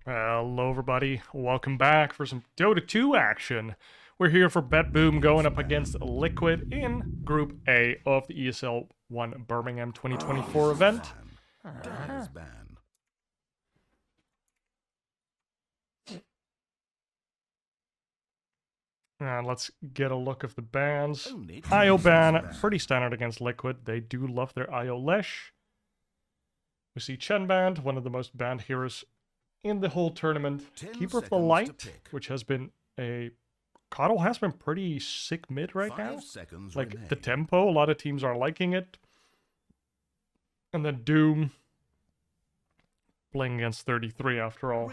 Hello everybody, welcome back for some Dota 2 action. We're here for BetBoom going up against Liquid in Group A of the ESL 1 Birmingham 2024 event. And let's get a look of the bans. IO ban, pretty standard against Liquid. They do love their IO Lesh. We see Chen banned, one of the most banned heroes in the whole tournament. Keeper of the Light, which has been a... KotL has been pretty sick mid right now. Like, the tempo, a lot of teams are liking it. And then Doom, playing against 33 after all.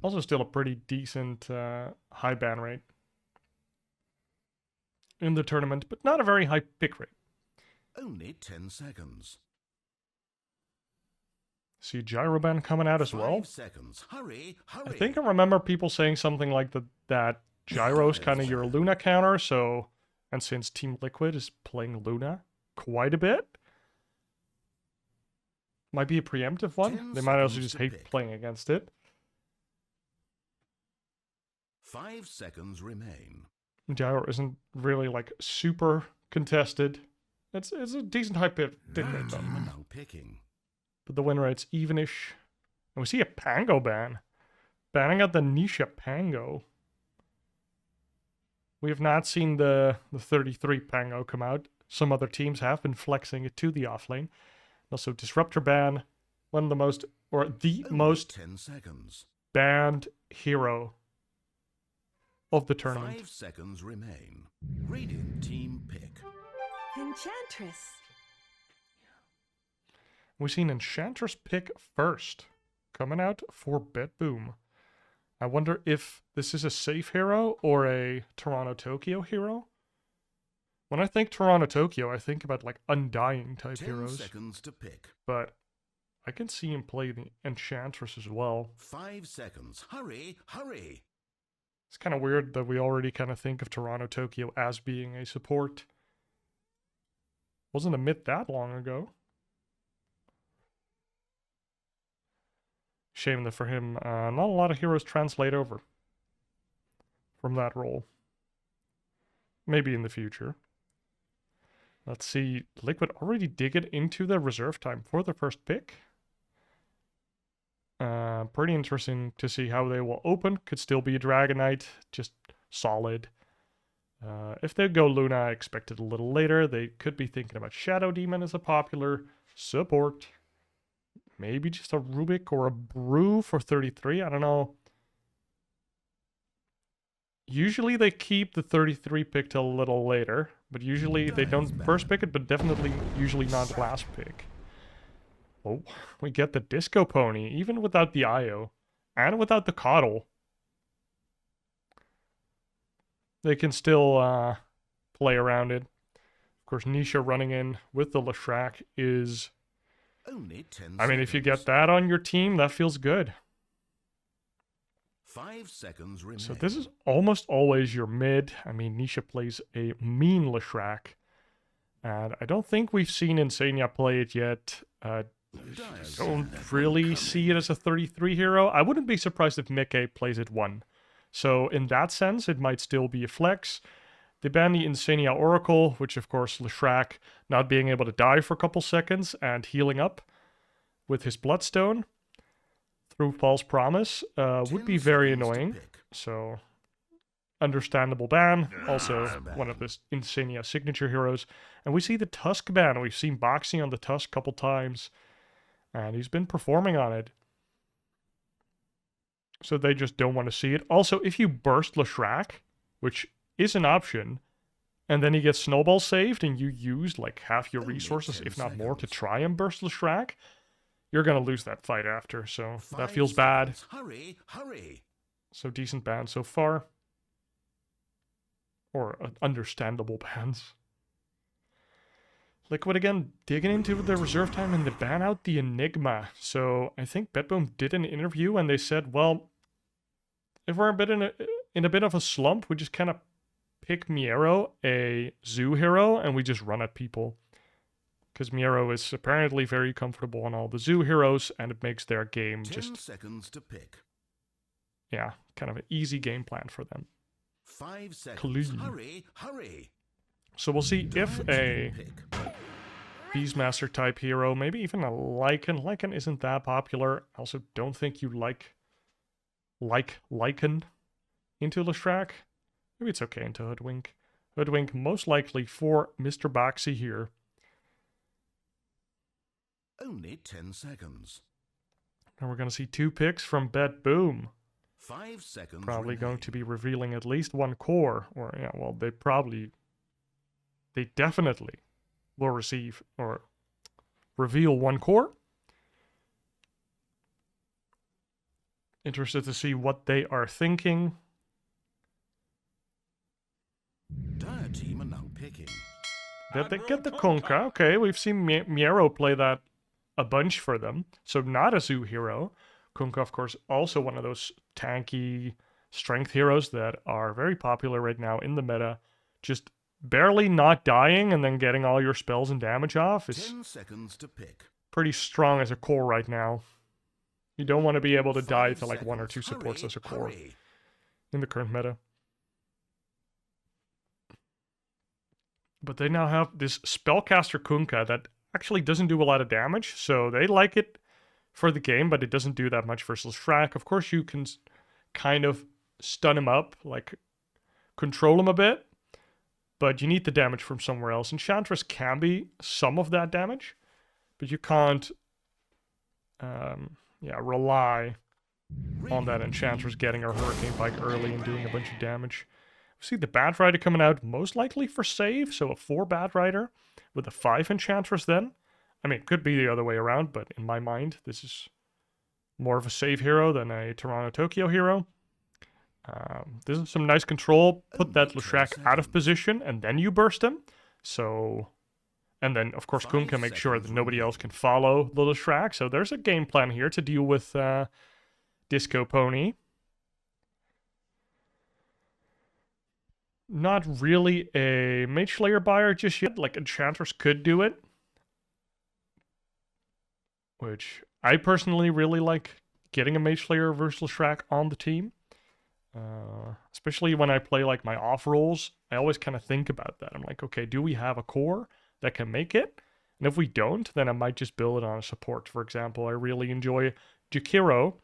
Also still a pretty decent high ban rate in the tournament, but not a very high pick rate. Only 10 seconds. See Gyro ban coming out as well. 5 seconds. Hurry, hurry. I think I remember people saying something like that Gyro's kind of your Luna counter, so... And since Team Liquid is playing Luna quite a bit, might be a preemptive one. They might also just hate playing against it. 5 seconds remain. Gyro isn't really like super contested. It's a decent high pick rate though. Now picking. But the win rate's evenish. And we see a Pango ban. Banning out the Nisha Pango. We have not seen the 33 Pango come out. Some other teams have been flexing it to the offlane. Also Disruptor ban. One of the most, or the most 10 seconds. banned hero of the tournament. 5 seconds remain. Radiant team pick. Enchantress. We've seen Enchantress pick first, coming out for BetBoom. I wonder if this is a safe hero or a Toronto-Tokyo hero. When I think Toronto-Tokyo, I think about like Undying type 10 heroes. seconds to pick. But I can see him play the Enchantress as well. 5 seconds. Hurry, hurry. It's kind of weird that we already kind of think of Toronto-Tokyo as being a support. Wasn't a myth that long ago. Shame that for him, not a lot of heroes translate over from that role. Maybe in the future. Let's see, Liquid already dig it into the reserve time for the first pick. Pretty interesting to see how they will open. Could still be a Dragon Knight, just solid. If they go Luna, I expect it a little later. They could be thinking about Shadow Demon as a popular support. Maybe just a Rubik or a Brew for 33. I don't know. Usually they keep the 33 pick till a little later. But usually they don't first pick it, but definitely usually not last pick. Oh, we get the Disco Pony, even without the IO. And without the KotL. They can still play around it. Of course, Nisha running in with the Leshrac is... Only 10 I mean, if you get that on your team, that feels good. 5 seconds remain. So this is almost always your mid. I mean, Nisha plays a mean Leshrac. And I don't think we've seen Insania play it yet. Don't really see it as a 33 hero. I wouldn't be surprised if Mickey plays it 1. So in that sense, it might still be a flex. They ban the Insania Oracle, which of course Leshrac not being able to die for a couple seconds and healing up with his Bloodstone through False Promise would be very annoying. So, understandable ban. Also, one of the Insania signature heroes. And we see the Tusk ban. We've seen Boxing on the Tusk a couple times. And he's been performing on it. So they just don't want to see it. Also, if you burst Leshrac, which is an option, and then he gets Snowball saved and you use like half your resources, if not more, to try and burst Leshrac, you're going to lose that fight after. So that feels bad. Hurry, hurry. So decent ban so far. Or understandable bans. Liquid again digging into the reserve time and they ban out the Enigma. So I think BetBoom did an interview and they said, well, if we're in a bit of a slump, we just kind of pick Miero, a zoo hero, and we just run at people. Because Miero is apparently very comfortable on all the zoo heroes, and it makes their game 10 just, seconds to pick. yeah, kind of an easy game plan for them. 5 seconds. Clean. Hurry, hurry. So we'll see if a Pick. Beastmaster type hero, maybe even a Lycan. Lycan isn't that popular. I also don't think you like Lycan into Leshrac. Maybe it's okay into Hoodwink. Hoodwink most likely for Mr. Boxy here. Only 10 seconds. And we're going to see 2 picks from BetBoom. 5 seconds. Probably remain. going to be revealing at least 1 core. Or, yeah, well, they definitely will receive or reveal 1 core. Interested to see what they are thinking. Dire team are now picking. Did they get the Konka? Okay, we've seen Miero play that a bunch for them. So not a zoo hero. Konka, of course, also one of those tanky strength heroes that are very popular right now in the meta. Just barely not dying and then getting all your spells and damage off is 10 seconds to pick. pretty strong as a core right now. You don't want to be able to die 5 to like 1 or 2 seconds. supports Hurry, as a core hurry. in the current meta. But they now have this Spellcaster Kunkka that actually doesn't do a lot of damage, so they like it for the game, but it doesn't do that much versus Shrek. Of course, you can kind of stun him up, like control him a bit, but you need the damage from somewhere else. Enchantress can be some of that damage, but you can't rely on that Enchantress getting a Hurricane Pike early and doing a bunch of damage. We see the Bat Rider coming out most likely for save, so a 4 Bat Rider with a 5 Enchantress then. I mean, it could be the other way around, but in my mind, this is more of a save hero than a Toronto-Tokyo hero. This is some nice control. Put that Leshrac out of position, and then you burst him. So, and then, of course, 5 Kunkka makes sure that seconds nobody else can follow the Leshrac. So there's a game plan here to deal with Disco Pony. Not really a Mage Slayer buyer just yet. Like, Enchantress could do it. Which I personally really like getting a Mage Slayer versus Leshrac on the team. Especially when I play like my off rolls. I always kind of think about that. I'm like, okay, do we have a core that can make it? And if we don't, then I might just build it on a support. For example, I really enjoy Jakiro.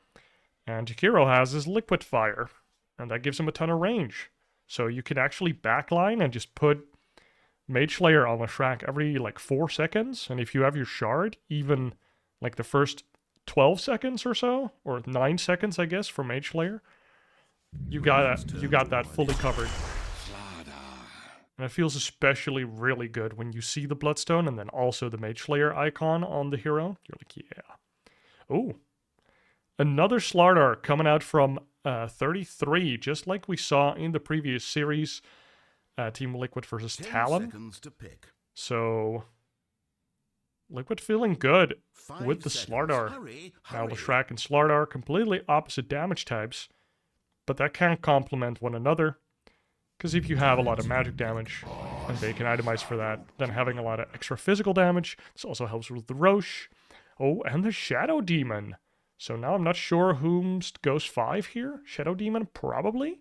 And Jakiro has his Liquid Fire. And that gives him a ton of range. So you can actually backline and just put Mage Slayer on Leshrac every like 4 seconds. And if you have your shard, even like the first 12 seconds or so, or 9 seconds, I guess, for Mage Slayer, you got that fully covered. And it feels especially really good when you see the Bloodstone and then also the Mage Slayer icon on the hero. You're like, yeah. Oh, another Slardar coming out from 33, just like we saw in the previous series. Team Liquid versus 10 Talon. seconds to pick. So, Liquid feeling good 5 with the seconds. Slardar. Hurry, Now, hurry. Leshrac and Slardar, completely opposite damage types, but that can complement one another. Because if you have a lot of magic damage, and they can itemize for that, then having a lot of extra physical damage, this also helps with the Roche. Oh, and the Shadow Demon. So now I'm not sure whom goes 5 here. Shadow Demon, probably.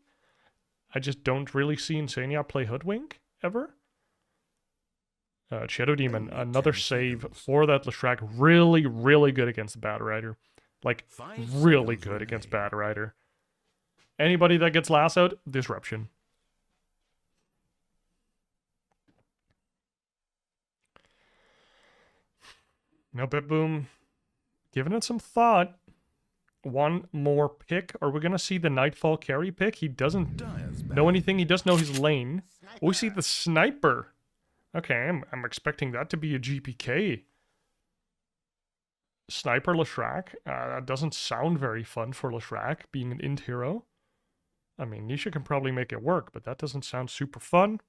I just don't really see Insania play Hoodwink, ever. Shadow Demon, Only another 10 save seconds. for that Leshrac. Really, really good against the Bat Rider. Like, 5 really seconds good against remain. Bat Rider. Anybody that gets lassoed, disruption. Now, BetBoom, giving it some thought. One more pick. Are we going to see the Nightfall carry pick? He doesn't Dire's know back. anything. He does know his lane. We see the Sniper. Okay, I'm expecting that to be a GPK. Sniper Leshrac. That doesn't sound very fun for Leshrac, being an int hero. I mean, Nisha can probably make it work, but that doesn't sound super fun.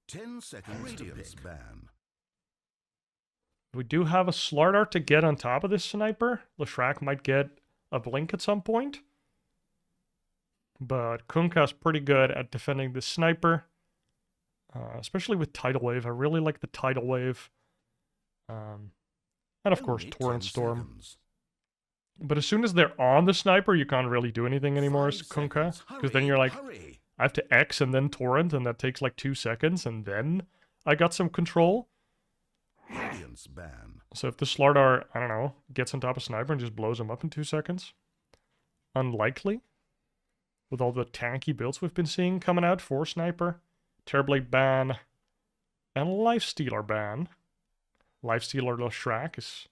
10 seconds to pick. Ban. We do have a Slardar to get on top of this Sniper. Leshrac might get a Blink at some point. But Kunkka's pretty good at defending the Sniper. Especially with Tidal Wave. I really like the Tidal Wave And of course, Only Torrent 10 Storm. seconds. But as soon as they're on the sniper, you can't really do anything anymore as 5 Kunkka. seconds. Because then Hurry, you're like, hurry. I have to X and then Torrent, and that takes like 2 seconds, and then I got some control. Radiance ban. So if the Slardar, I don't know, gets on top of Sniper and just blows him up in 2 seconds. Unlikely. With all the tanky builds we've been seeing coming out for Sniper. Terrorblade ban. And Lifestealer ban. Lifestealer Leshrac is...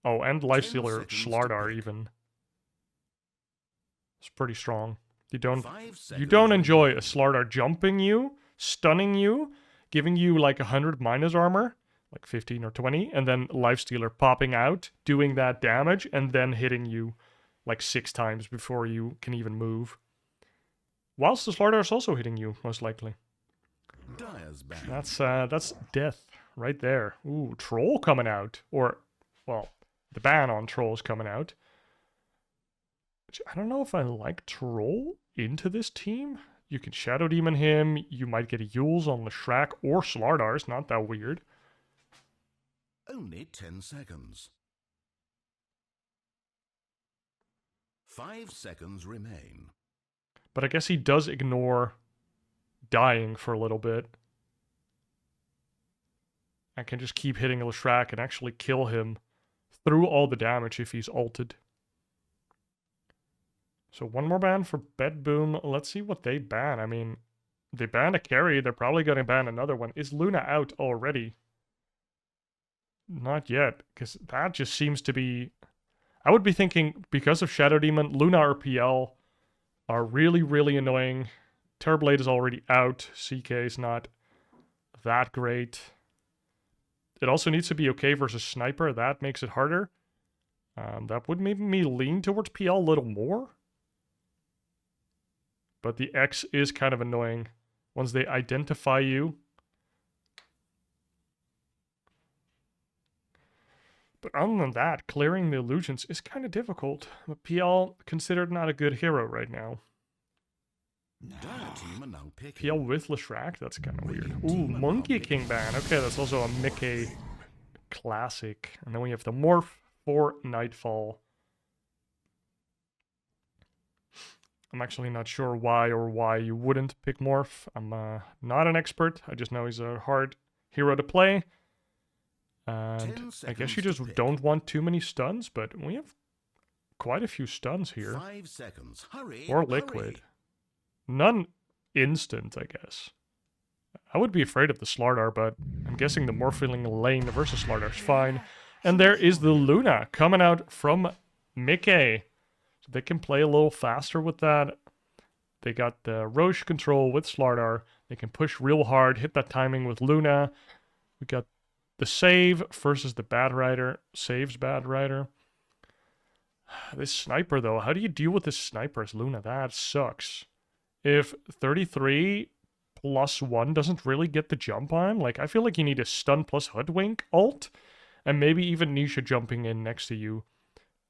Oh, and Lifestealer 10 seconds to Slardar pick. even. It's pretty strong. You don't 5 you seconds don't enjoy a remaining. Slardar jumping you, stunning you, giving you like 100 minus armor, like 15 or 20, and then Lifestealer popping out, doing that damage, and then hitting you like 6 times before you can even move. Whilst the Slardar is also hitting you, most likely. Dire's ban. That's death right there. Ooh, Troll coming out. Or, well, the ban on Troll's coming out. Which I don't know if I like Troll into this team. You can Shadow Demon him. You might get a Yules on Leshrac or Slardar. It's not that weird. Only 10 seconds. 5 seconds remain. But I guess he does ignore dying for a little bit. I can just keep hitting Leshrac and actually kill him through all the damage if he's ulted. So one more ban for BetBoom. Let's see what they ban. I mean, they banned a carry. They're probably going to ban another one. Is Luna out already? Not yet, because that just seems to be... I would be thinking, because of Shadow Demon, Luna or PL are really, really annoying. Terrorblade is already out. CK is not that great. It also needs to be okay versus Sniper. That makes it harder. That would make me lean towards PL a little more. But the X is kind of annoying. Once they identify you. But other than that, clearing the illusions is kind of difficult. But PL considered not a good hero right now. Dire team are now picking. PL with Leshrac? That's kind of weird. Ooh, Monkey King ban. Okay, that's also a Mickey classic. And then we have the Morph for Nightfall. I'm actually not sure why you wouldn't pick Morph. I'm not an expert. I just know he's a hard hero to play. And I guess you just don't want too many stuns, but we have quite a few stuns here. 5 seconds. Hurry. Or hurry. liquid. None instant, I guess. I would be afraid of the Slardar, but I'm guessing the Morphling lane versus Slardar is fine. And there is the Luna coming out from Mickey. So they can play a little faster with that. They got the Roche control with Slardar. They can push real hard, hit that timing with Luna. We got the save versus the Bad Rider. Saves Bad Rider. This Sniper, though. How do you deal with this Sniper as Luna? That sucks. If 33 plus 1 doesn't really get the jump on him, like, I feel like you need a stun plus hoodwink ult, and maybe even Nisha jumping in next to you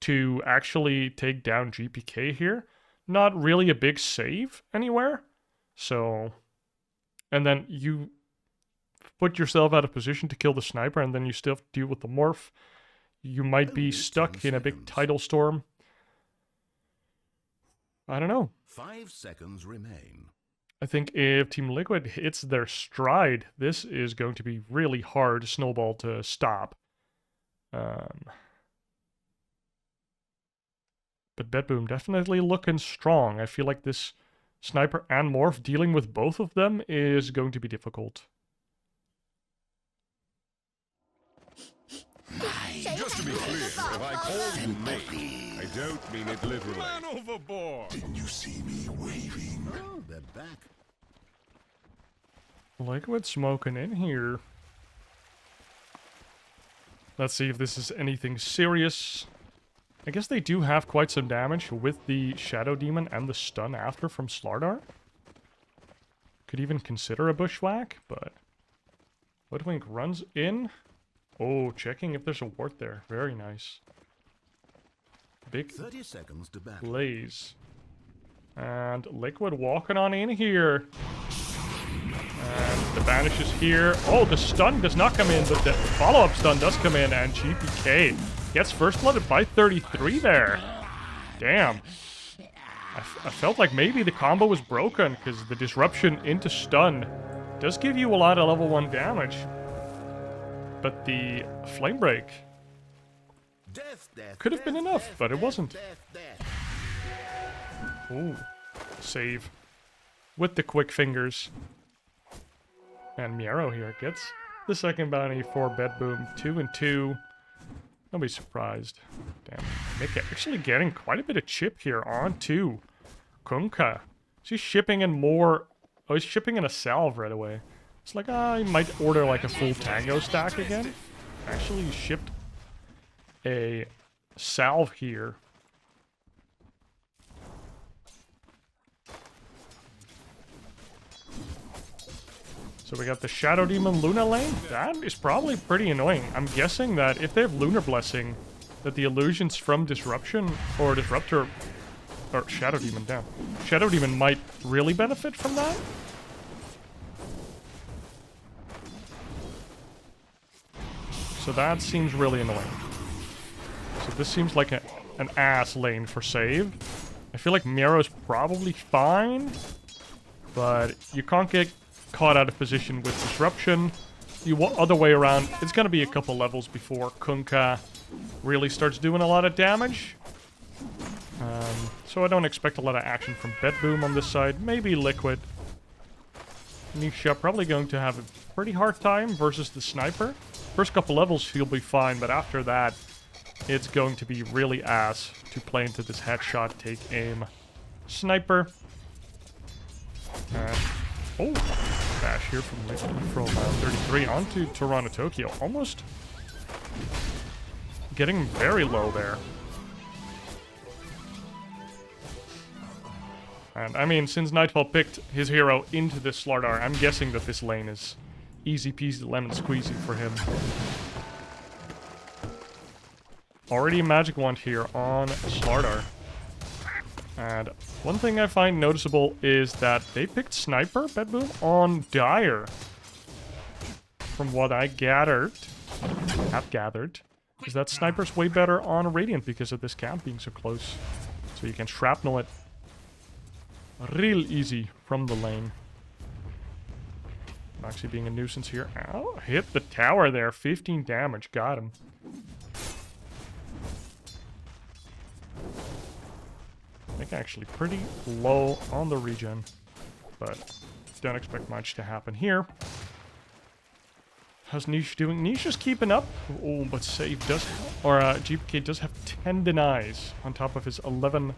to actually take down GPK here. Not really a big save anywhere. So, and then you put yourself out of position to kill the Sniper, and then you still have to deal with the Morph. You might be Only stuck 10 in a big seconds. tidal storm. I don't know. 5 seconds remain. I think if Team Liquid hits their stride, this is going to be really hard snowball to stop. But BetBoom definitely looking strong. I feel like this Sniper and Morph dealing with both of them is going to be difficult. Just to be clear, if I call you mate, I don't mean it literally. Man overboard! Didn't you see me waving? Oh, they're back. Liquid smoking in here. Let's see if this is anything serious. I guess they do have quite some damage with the Shadow Demon and the stun after from Slardar. Could even consider a Bushwhack, but Hoodwink runs in. Oh, checking if there's a ward there. Very nice. Big 30 seconds to battle. blaze. And Liquid walking on in here. And The banish is here. Oh, the stun does not come in, but the follow-up stun does come in, and GPK gets first blooded by 33 there. Damn. I felt like maybe the combo was broken, because the disruption into stun does give you a lot of level 1 damage. But the flame break could have been enough, but it wasn't. Ooh, save with the quick fingers. And Miero here gets the second bounty for BetBoom. 2 and 2. Don't be surprised. Damn, Mick actually getting quite a bit of chip here onto Kunkka. She's shipping in more. Oh, he's shipping in a salve right away. It's like, I might order like a full tango stack again. Actually, he shipped a salve here. So we got the Shadow Demon Luna lane. That is probably pretty annoying. I'm guessing that if they have Lunar Blessing, that the illusions from Disruption or Disruptor or Shadow Demon, damn. Shadow Demon might really benefit from that. So that seems really annoying. So this seems like an ass lane for save. I feel like Miero's probably fine, but you can't get caught out of position with Disruption. The other way around, it's going to be a couple levels before Kunkka really starts doing a lot of damage. So I don't expect a lot of action from BetBoom on this side. Maybe Liquid. Nisha probably going to have a pretty hard time versus the Sniper. First couple levels he'll be fine, but after that, it's going to be really ass to play into this headshot, take aim. Sniper. Oh, bash here from 33 onto Toronto Tokyo. Almost getting very low there. And I mean, since Nightfall picked his hero into this Slardar, I'm guessing that this lane is easy peasy lemon squeezy for him. Already a magic wand here on Slardar. And one thing I find noticeable is that they picked Sniper, BetBoom, on Dire. From what I have gathered, is that Sniper's way better on Radiant because of this camp being so close. So you can shrapnel it real easy from the lane. Actually being a nuisance here. Ow, hit the tower there. 15 damage. Got him. I think actually pretty low on the regen, but don't expect much to happen here. How's Niche doing? Niche is keeping up. Oh, but Save does, or GPK does have 10 denies on top of his 11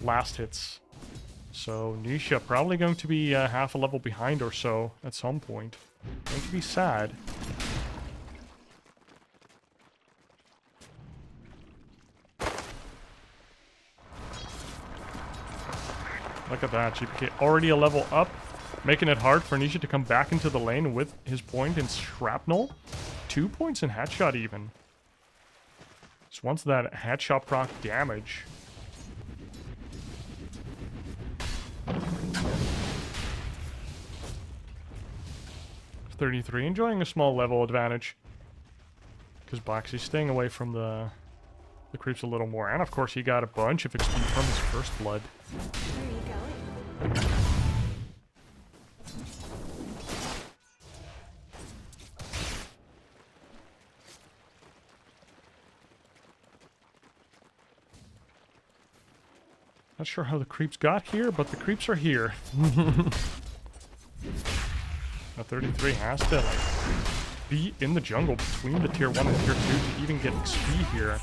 last hits. So Nisha probably going to be half a level behind or so at some point. Going to be sad. Look at that, GPK already a level up, making it hard for Nisha to come back into the lane with his point in Shrapnel. 2 points in Headshot even. Just wants that Headshot proc damage. .33, enjoying a small level advantage. Because Boxy's staying away from the creeps a little more. And of course he got a bunch of XP from his first blood. Where are you going? Not sure how the creeps got here, but the creeps are here. Now 33 has to like be in the jungle between the tier 1 and tier 2 to even get XP here.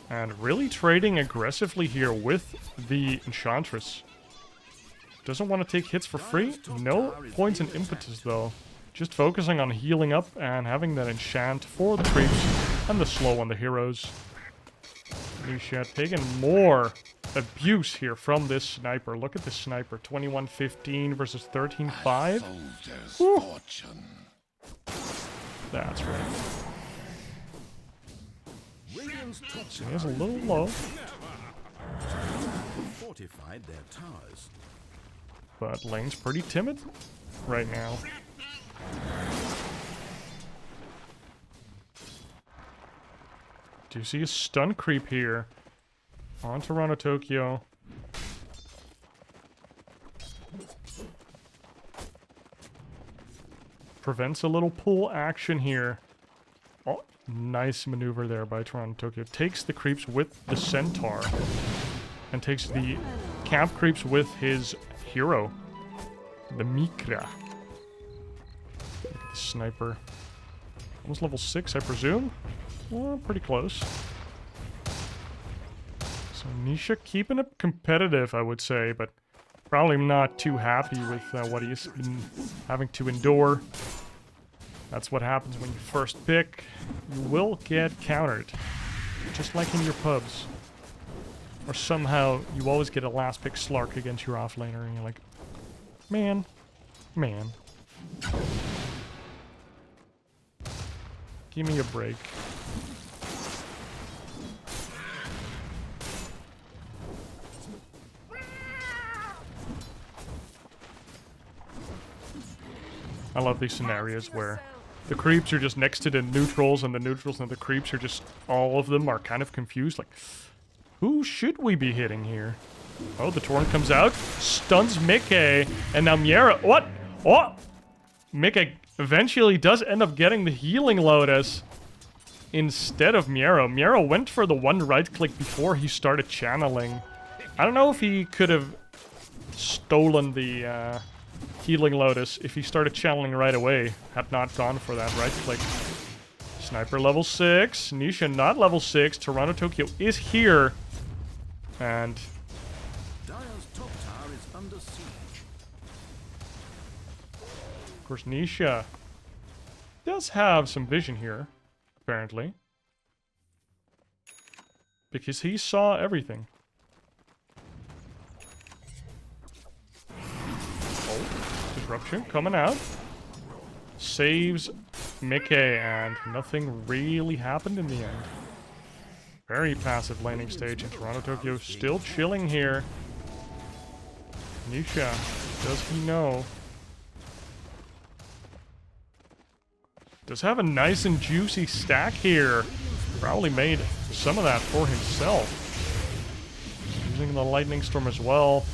And really trading aggressively here with the Enchantress. Doesn't want to take hits for free. No points in impetus though. Just focusing on healing up and having that enchant for the creeps and the slow on the heroes. Nisha taking more abuse here from this sniper. Look at this sniper. 21-15 versus 13-5. That's right. So he is a little low. Fortified their towers. But lane's pretty timid right now. Do you see a stun creep here on Toronto Tokyo? Prevents a little pull action here. Oh, nice maneuver there by Toronto Tokyo. Takes the creeps with the Centaur. And takes the camp creeps with his hero. The Mikra. The sniper. Almost level 6, I presume? Well, pretty close. So Nisha keeping it competitive, I would say, but probably not too happy with what he's been having to endure. That's what happens when you first pick. You will get countered. Just like in your pubs. Or somehow you always get a last pick Slark against your offlaner and you're like, man. Give me a break. I love these scenarios where the creeps are just next to the neutrals and the neutrals and the creeps are just, all of them are kind of confused. Like, who should we be hitting here? Oh, the Torrent comes out, stuns Mickey, and now Miera, what? Oh! Mickey eventually does end up getting the healing Lotus instead of Miero. Miero went for the one right click before he started channeling. I don't know if he could have stolen the healing Lotus if he started channeling right away, had not gone for that right click. Sniper level 6, Nisha not level 6, Toronto Tokyo is here, and Dire's top tower is under siege. of course Nisha does have some vision here, apparently, because he saw everything. Disruption coming out. Saves Mickey, and nothing really happened in the end. Very passive laning stage, and Toronto Tokyo still chilling here. Nisha, does he know? Does have a nice and juicy stack here. Probably made some of that for himself. Using the Lightning Storm as well.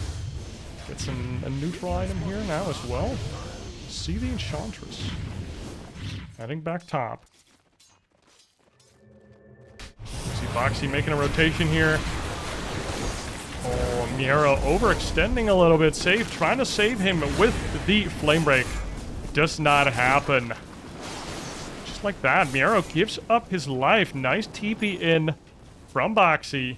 Gets a neutral item here now as well. See the Enchantress. Heading back top. See Boxy making a rotation here. Oh, Miero overextending a little bit. Trying to save him with the Flame Break. Does not happen. Just like that, Miero gives up his life. Nice TP in from Boxy.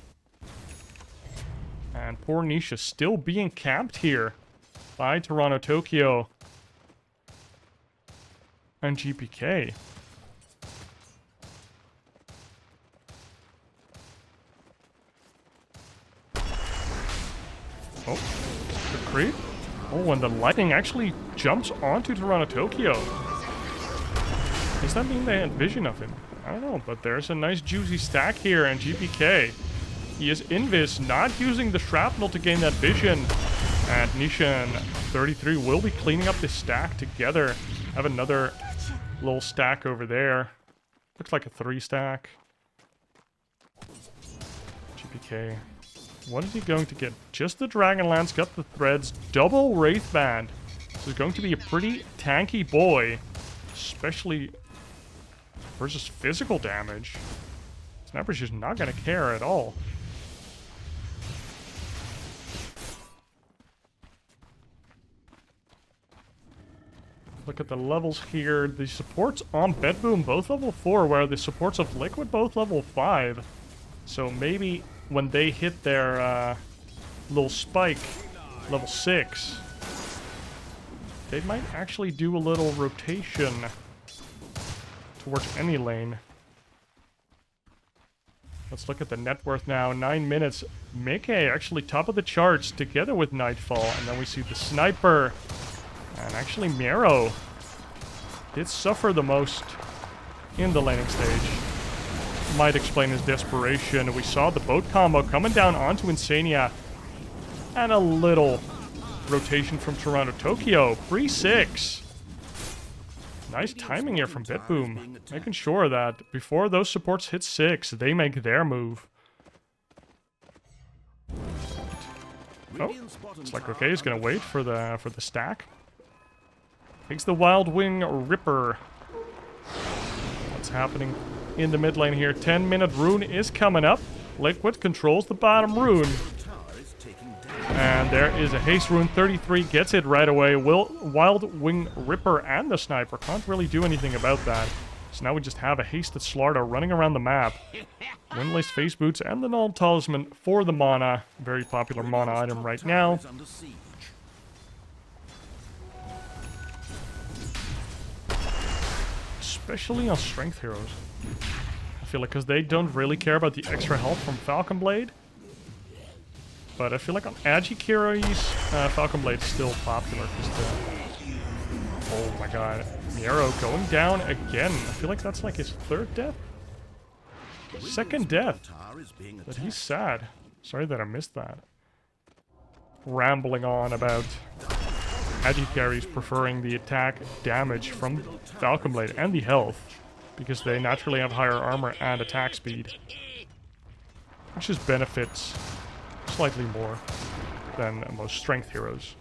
And poor Nisha still being camped here by Toronto Tokyo and GPK. Oh, the creep. Oh, and the lightning actually jumps onto Toronto Tokyo. Does that mean they had vision of him? I don't know, but there's a nice juicy stack here, and GPK. He is invis, not using the shrapnel to gain that vision. And Nisha and 33 will be cleaning up this stack together. Have another little stack over there. Looks like a 3 stack. GPK. What is he going to get? Just the Dragonlance, got the threads, double Wraith Band. This is going to be a pretty tanky boy. Especially versus physical damage. Sniper's just not going to care at all. Look at the levels here. The supports on BetBoom, both level 4, where the supports of Liquid both level 5. So maybe when they hit their little spike, level 6, they might actually do a little rotation towards any lane. Let's look at the net worth now. 9 minutes. Mickey actually top of the charts together with Nightfall. And then we see the Sniper. And actually, Miero did suffer the most in the laning stage. Might explain his desperation. We saw the boat combo coming down onto Insania. And a little rotation from Toronto Tokyo. 3-6. Nice timing here from BetBoom. Making sure that before those supports hit 6, they make their move. Oh, it's like okay, he's gonna wait for the stack. Takes the Wild Wing Ripper. What's happening in the mid lane here? 10-minute rune is coming up. Liquid controls the bottom rune. And there is a haste rune. 33 gets it right away. Wild Wing Ripper and the sniper can't really do anything about that. So now we just have a hasted Slardar running around the map. Windlace face boots and the null talisman for the mana. Very popular mana item right now. Especially on strength heroes. I feel like because they don't really care about the extra health from Falcon Blade. But I feel like on Agi heroes, Falcon Blade is still popular. Oh my god. Miero going down again. I feel like that's like his 3rd death? 2nd death. But he's sad. Sorry that I missed that. Rambling on about Agi carries preferring the attack damage from Falcon Blade and the health. Because they naturally have higher armor and attack speed. Which just benefits slightly more than most strength heroes.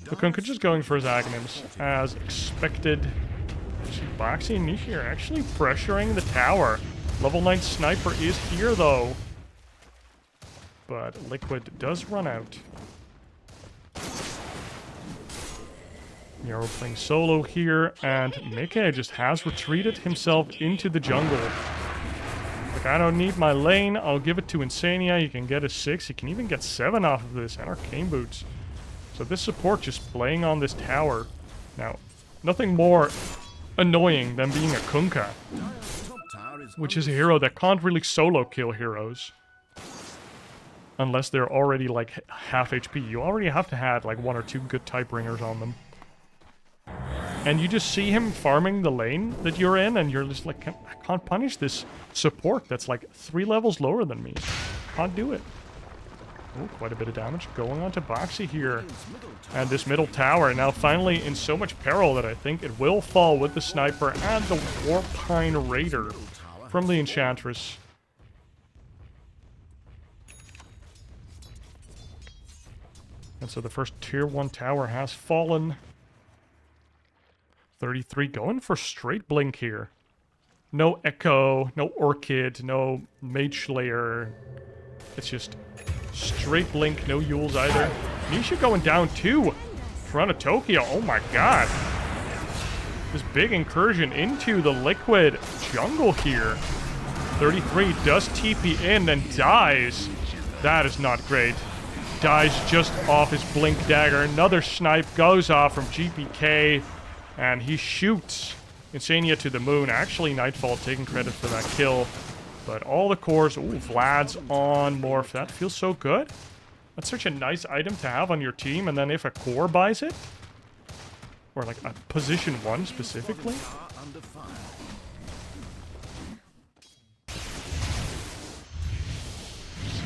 Kunkka just going for his Aghanims as expected. Boxy and Nishi are actually pressuring the tower. Level 9 sniper is here though. But Liquid does run out. Miero playing solo here, and Mickey just has retreated himself into the jungle. Like, I don't need my lane, I'll give it to Insania. You can get a 6, you can even get 7 off of this, and Arcane Boots. So this support just playing on this tower. Now, nothing more annoying than being a Kunkka, which is a hero that can't really solo kill heroes. Unless they're already like half HP. You already have to have like 1 or 2 good type ringers on them. And you just see him farming the lane that you're in, and you're just like, I can't punish this support that's like 3 levels lower than me. Can't do it. Oh, quite a bit of damage going on to Boxy here. And this middle tower now finally in so much peril that I think it will fall with the sniper and the Warpine Raider from the Enchantress. And so the first tier 1 tower has fallen. 33 going for straight blink here. No Echo, no Orchid, no Mage Slayer. It's just straight blink, no Yules either. Nisha going down too. Front of Tokyo, oh my god. This big incursion into the Liquid jungle here. 33 does TP in and dies. That is not great. Dies just off his blink dagger. Another snipe goes off from GPK. And he shoots Insania to the moon. Actually, Nightfall taking credit for that kill. But all the cores... Ooh, Vlad's on Morph. That feels so good. That's such a nice item to have on your team. And then if a core buys it... Or like a position 1 specifically...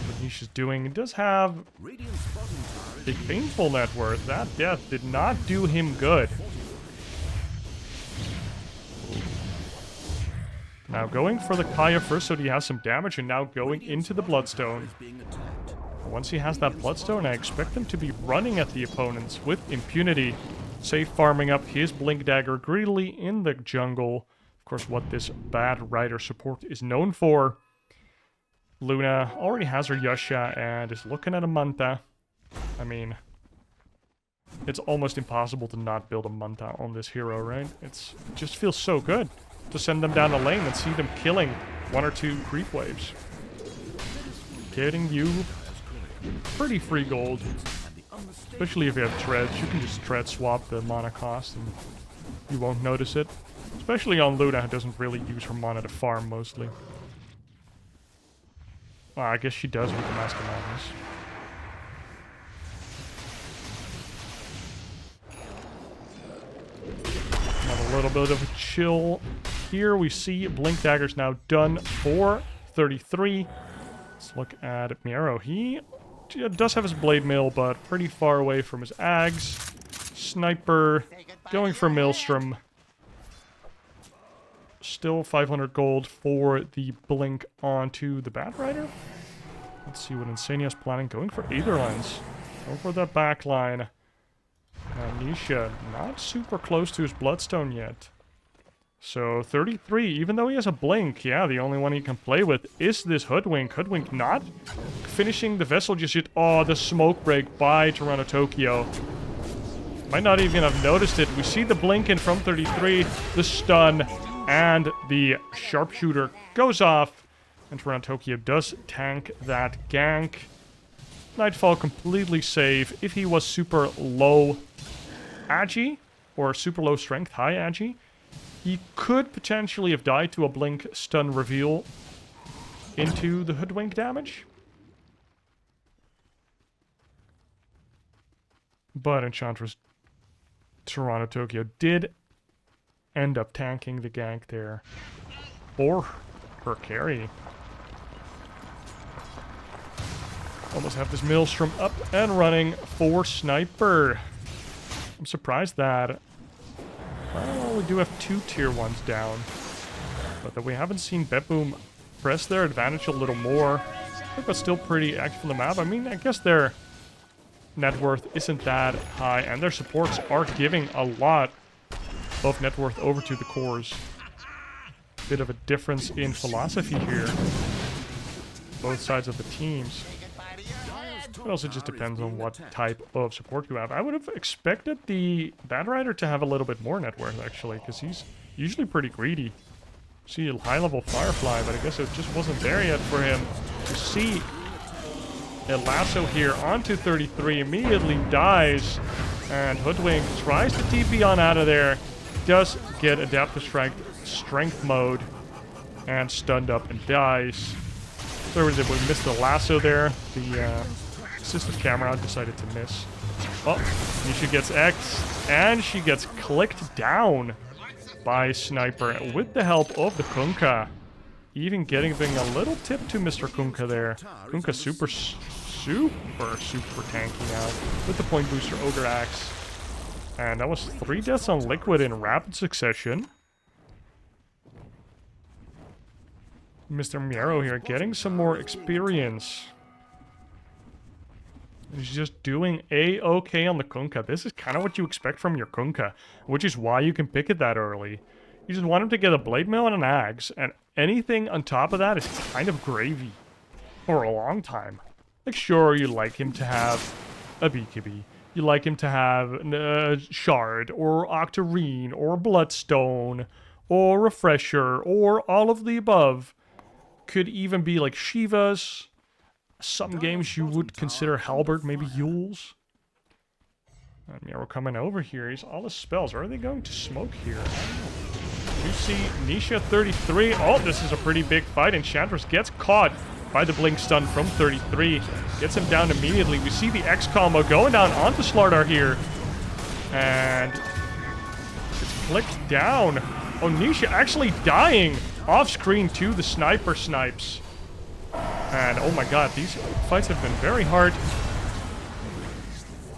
What Nisha's doing... It does have... a painful net worth. That death did not do him good. Now going for the Kaya first so he has some damage, and now going into the Bloodstone. Once he has that Bloodstone, I expect him to be running at the opponents with impunity. Safe farming up his Blink Dagger greedily in the jungle. Of course, what this bad Rider support is known for. Luna already has her Yasha and is looking at a Manta. I mean, it's almost impossible to not build a Manta on this hero, right? It just feels so good to send them down the lane and see them killing 1 or 2 creep waves. Getting you pretty free gold. Especially if you have treads. You can just tread swap the mana cost and you won't notice it. Especially on Luna, who doesn't really use her mana to farm mostly. Well, I guess she does with the Mask of Madness. A little bit of a chill here. We see Blink Dagger's now done for 33. Let's look at Miero. He does have his blade mail, but pretty far away from his ags. Sniper going for Maelstrom. Still 500 gold for the blink onto the Batrider. Let's see what Insania's planning. Going for Aetherlines. Going for that back line. Nisha not super close to his Bloodstone yet. So 33, even though he has a blink, yeah, the only one he can play with is this Hoodwink. Hoodwink not finishing the vessel just yet. Oh, the smoke break by Toronto Tokyo. Might not even have noticed it. We see the blink in from 33, the stun, and the sharpshooter goes off. And Toronto Tokyo does tank that gank. Nightfall completely safe. If he was super low agi, or super low strength, high agi, he could potentially have died to a blink stun reveal into the Hoodwink damage. But Enchantress Toronto Tokyo did end up tanking the gank there. Or her carry. Almost have this Maelstrom up and running for Sniper. I'm surprised that... Well, we do have 2 tier 1s down. But that we haven't seen BetBoom press their advantage a little more. But still pretty active on the map. I mean, I guess their net worth isn't that high. And their supports are giving a lot of net worth over to the cores. Bit of a difference in philosophy here. Both sides of the teams. It also just depends on what type of support you have. I would have expected the Batrider to have a little bit more net worth, actually, because he's usually pretty greedy. See a high-level Firefly, but I guess it just wasn't there yet for him. To see a lasso here onto 33, immediately dies, and Hoodwink tries to TP on out of there, does get Adaptive Strength mode, and stunned up and dies. So we missed the lasso there. The assistant camera decided to miss. Oh, Nisha gets X, and she gets clicked down by Sniper with the help of the Kunkka. Even giving a little tip to Mr. Kunkka there. Kunkka super tanky now with the point booster Ogre Axe. And that was 3 deaths on Liquid in rapid succession. Mr. Miero here getting some more experience. He's just doing A-okay on the Kunkka. This is kind of what you expect from your Kunkka, which is why you can pick it that early. You just want him to get a Blade Mail and an Axe, and anything on top of that is kind of gravy for a long time. Like, sure, you like him to have a BKB. You like him to have a Shard, or Octarine, or Bloodstone, or Refresher, or all of the above. Could even be like Shiva's. Some games you would consider Halberd, maybe Yule's. And yeah, we're coming over here. He's all his spells. Are they going to smoke here? You see Nisha 33. Oh, this is a pretty big fight. Enchantress gets caught by the blink stun from 33. Gets him down immediately. We see the X combo going down onto Slardar here. And it's clicked down. Oh, Nisha actually dying off screen to the Sniper snipes. And oh my god, these fights have been very hard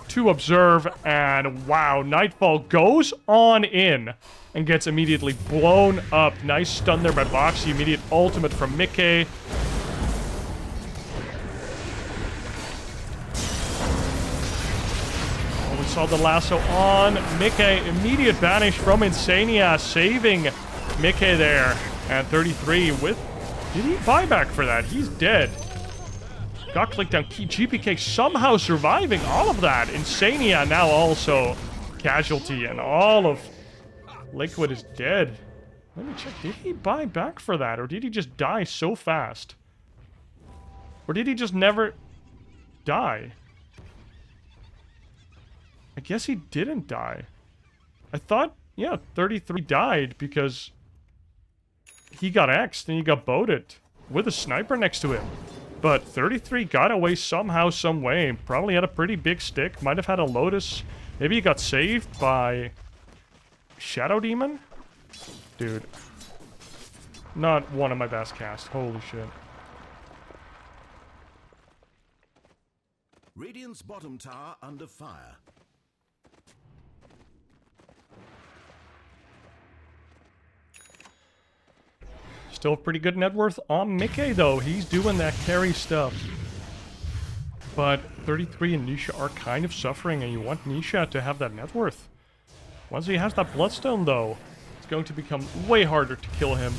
to observe. And wow, Nightfall goes on in and gets immediately blown up. Nice stun there by Boxy. Immediate ultimate from Mickey. Oh, we saw the lasso on Mickey. Immediate banish from Insania, saving Mickey there. And 33 with... Did he buy back for that? He's dead. Got clicked down. GPK somehow surviving all of that. Insania now also casualty, and all of Liquid is dead. Let me check. Did he buy back for that, or did he just die so fast? Or did he just never die? I guess he didn't die. I thought, yeah, 33 died because he got X'd and he got boated with a Sniper next to him. But 33 got away somehow, some way. Probably had a pretty big stick. Might have had a Lotus. Maybe he got saved by Shadow Demon? Dude. Not one of my best casts. Holy shit. Radiant's bottom tower under fire. Still a pretty good net worth on Mickey, though. He's doing that carry stuff. But 33 and Nisha are kind of suffering, and you want Nisha to have that net worth. Once he has that Bloodstone, though, it's going to become way harder to kill him.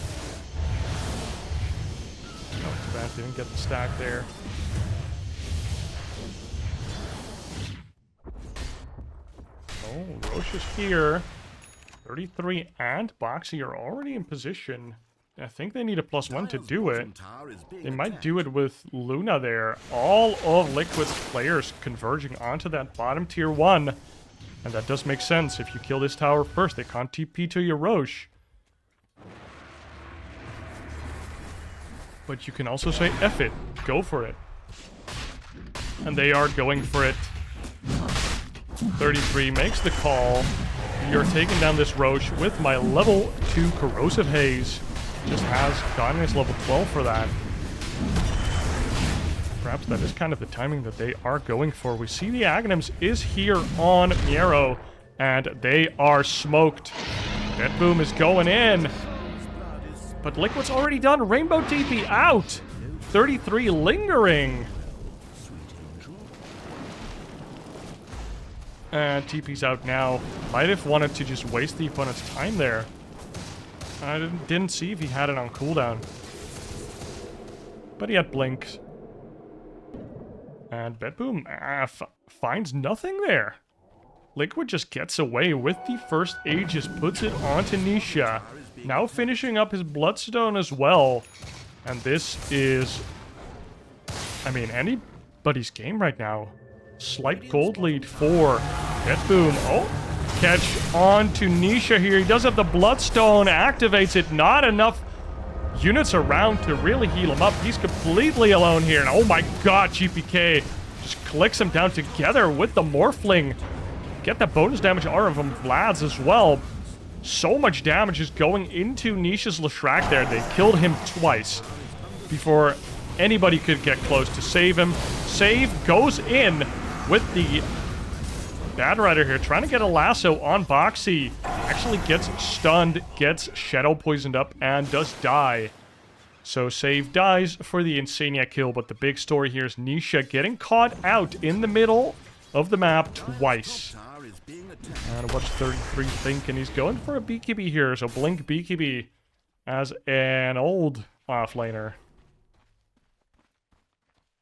Oh, too bad, didn't get the stack there. Oh, Roche is here. 33 and Boxy are already in position. I think they need a +1 to do it. They might do it with Luna there. All of Liquid's players converging onto that bottom tier 1. And that does make sense. If you kill this tower first, they can't TP to your Roche. But you can also say, F it. Go for it. And they are going for it. 33 makes the call. You're taking down this Roche with my level 2 Corrosive Haze. Just has gotten his level 12 for that. Perhaps that is kind of the timing that they are going for. We see the Aghanims is here on Miero, and they are smoked. BetBoom is going in. But Liquid's already done. Rainbow TP out. 33 lingering. And TP's out now. Might have wanted to just waste the opponent's time there. I didn't see if he had it on cooldown. But he had Blink. And BetBoom finds nothing there. Liquid just gets away with the first Aegis, puts it onto Nisha. Now finishing up his Bloodstone as well. And this is, I mean, anybody's game right now. Slight gold lead for BetBoom. Oh, catch on to Nisha here. He does have the Bloodstone, activates it. Not enough units around to really heal him up. He's completely alone here. And oh my god, GPK just clicks him down together with the Morphling. Get that bonus damage aura from Vlad's as well. So much damage is going into Nisha's Leshrac there. They killed him twice before anybody could get close to save him. Save goes in with the Bad Rider here, trying to get a lasso on Boxy. Actually gets stunned, gets Shadow poisoned up, and does die. So save dies for the Insania kill, but the big story here is Nisha getting caught out in the middle of the map twice. And what's 33 thinking? He's going for a BKB here, so Blink BKB as an old offlaner.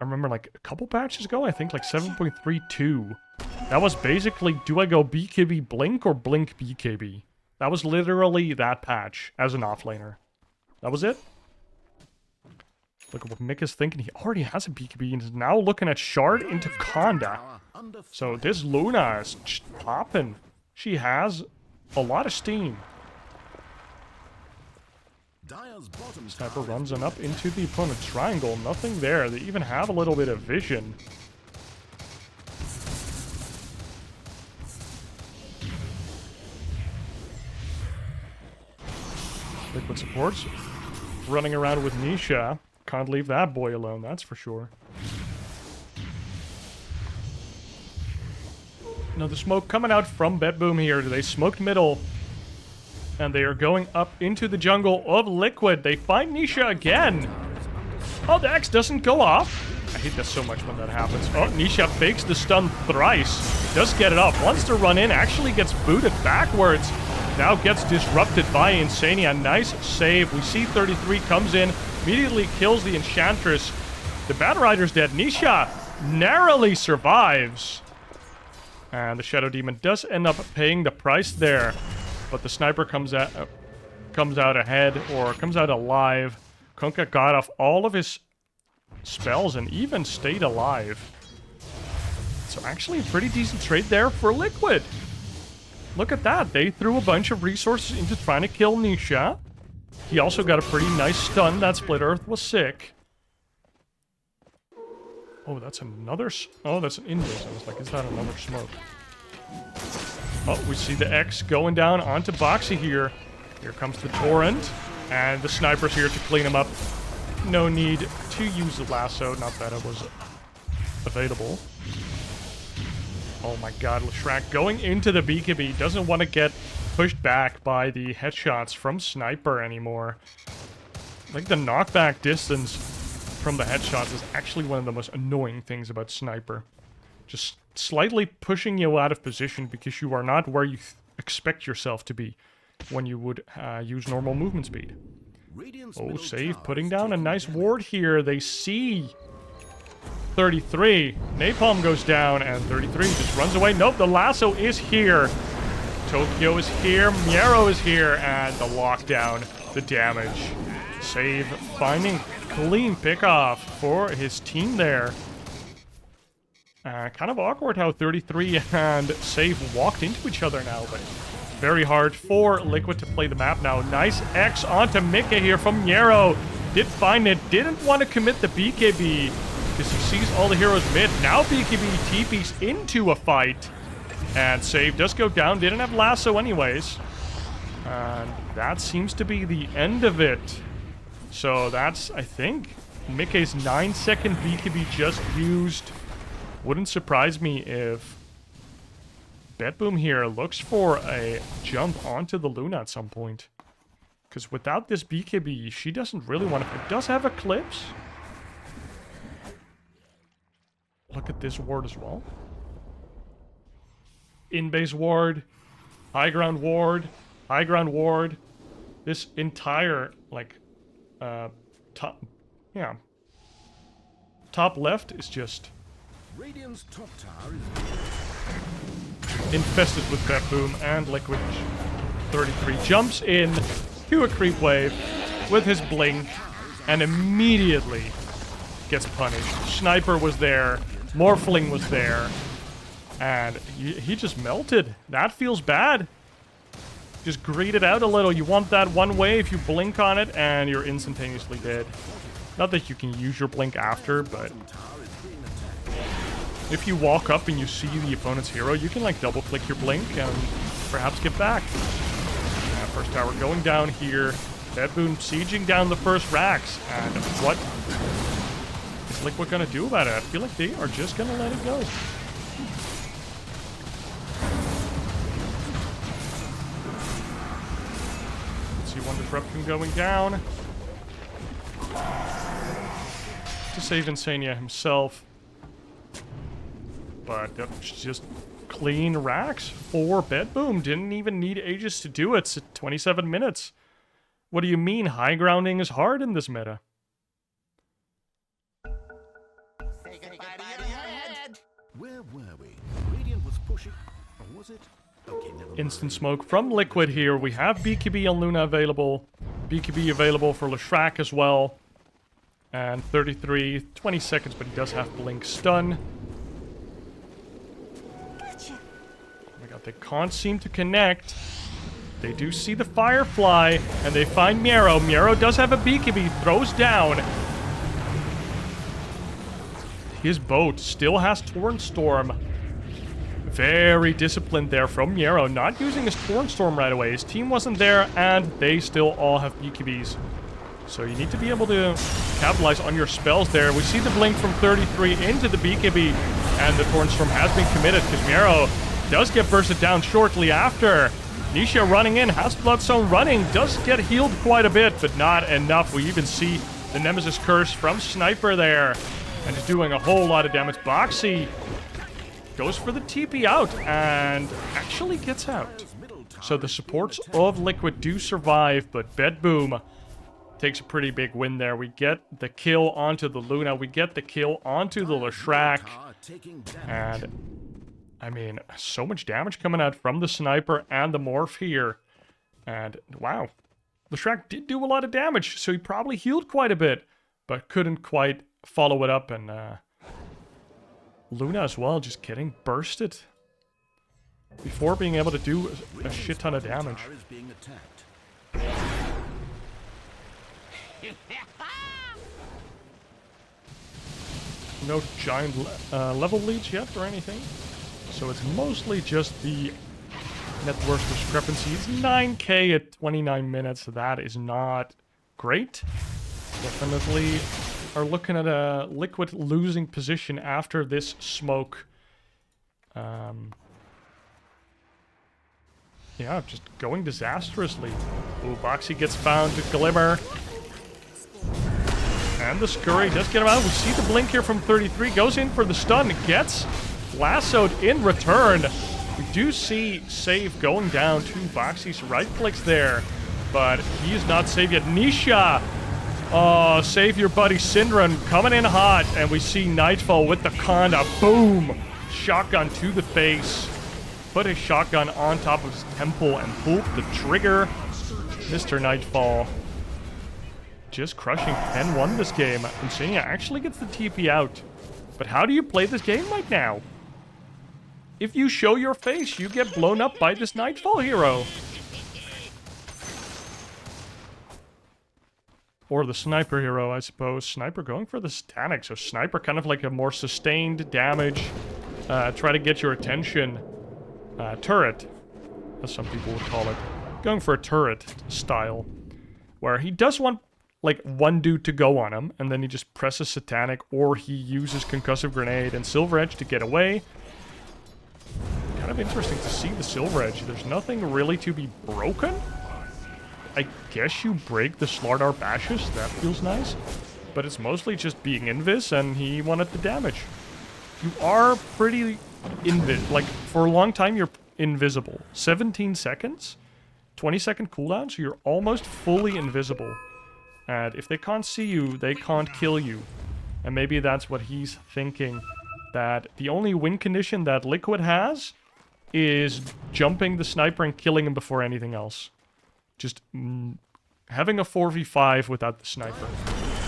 I remember like a couple patches ago, I think like 7.32. That was basically, do I go BKB Blink or Blink BKB? That was literally that patch as an offlaner. That was it. Look at what Mick is thinking. He already has a BKB and is now looking at Shard into Conda. So this Luna is popping. She has a lot of steam. Sniper runs on up into the opponent's triangle. Nothing there. They even have a little bit of vision. Liquid supports. Running around with Nisha. Can't leave that boy alone, that's for sure. Now the smoke coming out from BetBoom here. They smoked middle. And they are going up into the jungle of Liquid. They find Nisha again. Oh, the X doesn't go off. I hate that so much when that happens. Oh, Nisha fakes the stun thrice. Does get it off. Wants to run in. Actually gets booted backwards. Now gets disrupted by Insania. Nice save. We see 33 comes in. Immediately kills the Enchantress. The Bad Rider's dead. Nisha narrowly survives. And the Shadow Demon does end up paying the price there. But the Sniper comes out ahead, or comes out alive. Kunkka got off all of his spells and even stayed alive. So actually a pretty decent trade there for Liquid. Look at that. They threw a bunch of resources into trying to kill Nisha. He also got a pretty nice stun. That Split Earth was sick. Oh, that's another... Oh, that's an invis. I was like, is that another smoke? Oh, we see the X going down onto Boxy here. Here comes the Torrent. And the Sniper's here to clean him up. No need to use the lasso. Not that it was available. Oh my god, Leshrac going into the BKB. Doesn't want to get pushed back by the headshots from Sniper anymore. Like, the knockback distance from the headshots is actually one of the most annoying things about Sniper. Just slightly pushing you out of position because you are not where you expect yourself to be when you would use normal movement speed. Oh, Save putting down a nice ward here. They see 33. Napalm goes down, and 33 just runs away. Nope, the lasso is here. Tokyo is here. Miero is here, and the lockdown, the damage. Save finding clean pickoff for his team there. Kind of awkward how 33 and Save walked into each other now, but very hard for Liquid to play the map now. Nice X onto Mika here from Miero. Did find it, didn't want to commit the BKB because he sees all the heroes mid. Now BKB TP's into a fight, and Save does go down. Didn't have lasso anyways, and that seems to be the end of it. So that's, I think, Mika's 9-second BKB just used. Wouldn't surprise me if BetBoom here looks for a jump onto the Luna at some point. Because without this BKB, she doesn't really want to... It does have Eclipse. Look at this ward as well. In-base ward, high ground ward, high ground ward. This entire, like, top left is just Radiant's top tower infested with BetBoom, and Liquid 33 jumps in to a creep wave with his blink and immediately gets punished. Sniper was there, Morphling was there, and he just melted. That feels bad. Just greed it out a little. You want that one wave, you blink on it, and you're instantaneously dead. Not that you can use your blink after, but if you walk up and you see the opponent's hero, you can like double click your blink and perhaps get back. First tower going down here. BetBoom sieging down the first racks. And what is Liquid gonna do about it? I feel like they are just gonna let it go. Let's see one disruption going down. To save Insania himself. But that's just clean racks for BetBoom. Didn't even need Aegis to do it. It's 27 minutes. What do you mean high grounding is hard in this meta? Say goodbye to your head. Where were we? Radiant was pushing, or was it? Okay, never mind. Instant smoke from Liquid here. We have BKB on Luna available. BKB available for Leshrac as well. And 33, 20 seconds, but he does have blink stun. They can't seem to connect. They do see the Firefly, and they find Miero. Miero does have a BKB, throws down. His boat still has Torrent Storm. Very disciplined there from Miero, not using his Torrent Storm right away. His team wasn't there, and they still all have BKBs. So you need to be able to capitalize on your spells there. We see the blink from 33 into the BKB, and the Torrent Storm has been committed because Miero does get bursted down shortly after. Nisha running in, has Bloodstone running, does get healed quite a bit, but not enough. We even see the Nemesis Curse from Sniper there, and is doing a whole lot of damage. Boxy goes for the TP out, and actually gets out. So the supports of Liquid do survive, but BetBoom takes a pretty big win there. We get the kill onto the Luna, we get the kill onto the Leshrac, and I mean, so much damage coming out from the Sniper and the Morph here. And, wow. Leshrac did do a lot of damage, so he probably healed quite a bit, but couldn't quite follow it up. And Luna as well, just getting bursted before being able to do a shit ton of damage. No giant level leads yet or anything. So it's mostly just the net worth discrepancy. It's 9k at 29 minutes. That is not great. Definitely are looking at a Liquid losing position after this smoke. Yeah, just going disastrously. Ooh, Boxy gets found to Glimmer. And the Scurry does get him out. We see the blink here from 33. Goes in for the stun. Gets lassoed in return. We do see save going down to Boxy's right clicks there. But he is not saved yet. Nisha! Oh, save your buddy Syndron coming in hot. And we see Nightfall with the Conda. Boom! Shotgun to the face. Put his shotgun on top of his temple and pulled the trigger. Mr. Nightfall just crushing 10-1 this game. Insania actually gets the TP out. But how do you play this game right now? If you show your face, you get blown up by this Nightfall hero. Or the Sniper hero, I suppose. Sniper going for the static. So Sniper kind of like a more sustained damage. Try to get your attention. Turret, as some people would call it. Going for a turret style. Where he does want, like, one dude to go on him. And then he just presses Satanic. Or he uses Concussive Grenade and Silver Edge to get away. Kind of interesting to see the Silver Edge. There's nothing really to be broken. I guess you break the Slardar Bashes. That feels nice. But it's mostly just being invis, and he wanted the damage. You are pretty like, for a long time, you're invisible. 17 seconds? 20-second cooldown, so you're almost fully invisible. And if they can't see you, they can't kill you. And maybe that's what he's thinking. That the only win condition that Liquid has is jumping the Sniper and killing him before anything else. Just having a 4v5 without the Sniper.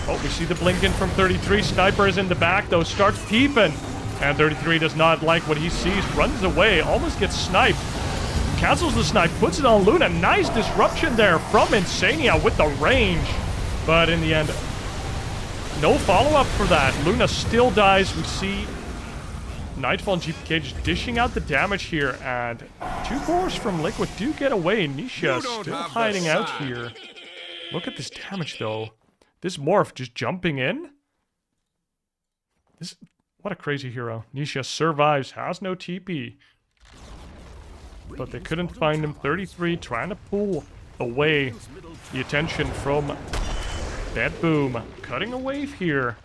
Oh, we see the blink in from 33. Sniper is in the back, though. Starts peeping. And 33 does not like what he sees. Runs away. Almost gets sniped. Cancels the snipe. Puts it on Luna. Nice disruption there from Insania with the range. But in the end, no follow-up for that. Luna still dies. We see Nightfall and GPK just dishing out the damage here. And 2 cores from Liquid do get away. Nisha still hiding out here. Look at this damage, though. This Morph just jumping in. What a crazy hero. Nisha survives, has no TP. But they couldn't find him. 33 trying to pull away the attention from BetBoom. Cutting a wave here.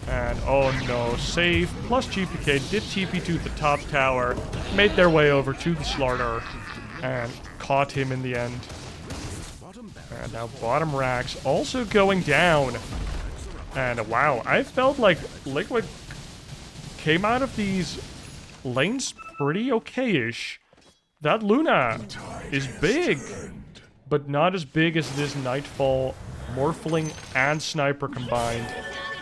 And oh no, save plus GPK did TP to the top tower. Made their way over to the Slardar. And caught him in the end. And now bottom racks also going down. And wow, I felt like Liquid came out of these lanes pretty okay-ish. That Luna is big, but not as big as this Nightfall, Morphling, and Sniper combined.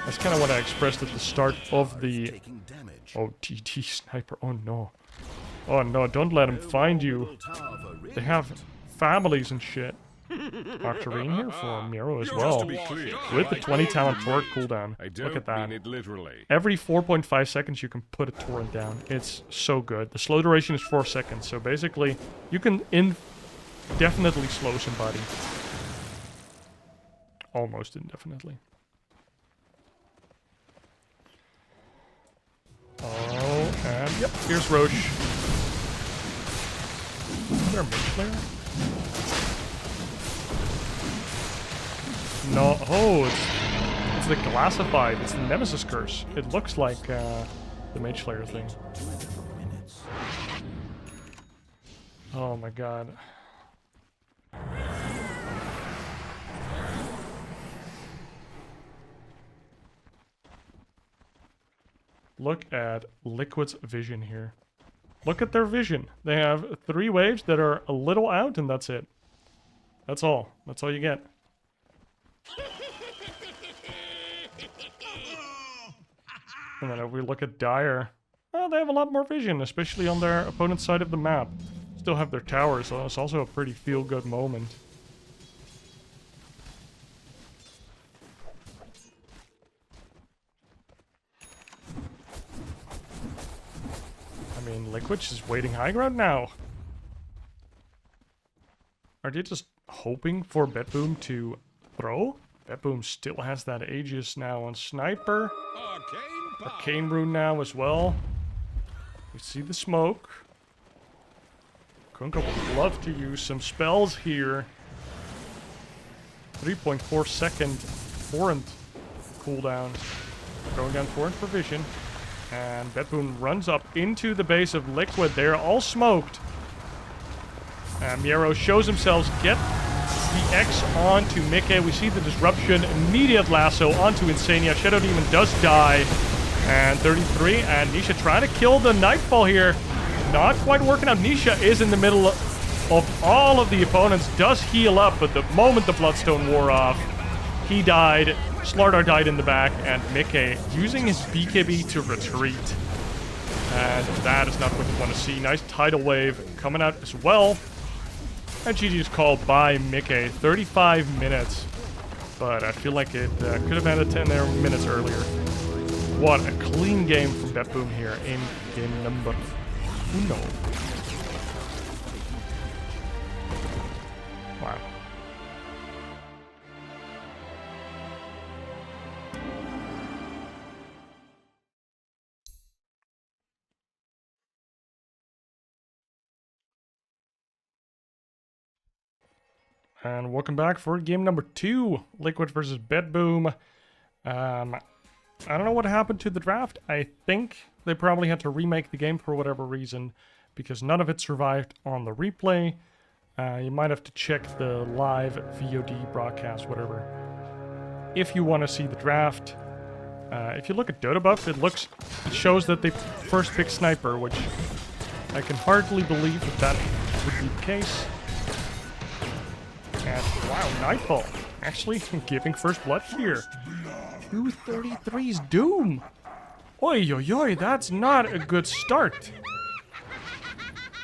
That's kind of what I expressed at the start of the... Oh, TT Sniper, oh no. Oh no, don't let him find you. They have families and shit. Octarine here for Miro as well. With the 20 talent torrent cooldown. Look at that. Every 4.5 seconds you can put a torrent down. It's so good. The slow duration is 4 seconds, so basically you can indefinitely slow somebody. Almost indefinitely. Oh, and yep, here's Roche. Is there a mid player? No, oh, it's the Glassified. It's the Nemesis Curse. It looks like the Mage Slayer thing. Oh my god. Look at Liquid's vision here. Look at their vision. They have 3 waves that are a little out, and that's it. That's all. That's all you get. And then if we look at Dire, well, they have a lot more vision, especially on their opponent's side of the map. Still have their towers, so it's also a pretty feel-good moment. I mean, Liquid's just waiting high ground now. Are they just hoping for BetBoom to throw? BetBoom still has that Aegis now on Sniper. Arcane Rune now as well. We see the smoke. Kunkka would love to use some spells here. 3.4 second Torrent cooldown. Going down Torrent Provision. And BetBoom runs up into the base of Liquid. They're all smoked. And Miero shows himself, gets the X onto Mickey. We see the disruption. Immediate lasso onto Insania. Shadow Demon does die. And 33. And Nisha trying to kill the Nightfall here. Not quite working out. Nisha is in the middle of all of the opponents. Does heal up, but the moment the Bloodstone wore off, he died. Slardar died in the back, and Mickey using his BKB to retreat. And that is not what you want to see. Nice tidal wave coming out as well. And GG's called by Mickey. 35 minutes. But I feel like it could have ended 10 minutes earlier. What a clean game from BetBoom here in game number 1. Wow. And welcome back for game number 2, Liquid versus BetBoom. I don't know what happened to the draft. I think they probably had to remake the game for whatever reason, because none of it survived on the replay. You might have to check the live VOD broadcast, whatever, if you want to see the draft. If you look at DotA buff, it shows that they first picked Sniper, which I can hardly believe that would be the case. And wow, Nightfall actually giving first blood here. 233's Doom. Oi, oi, oi, that's not a good start.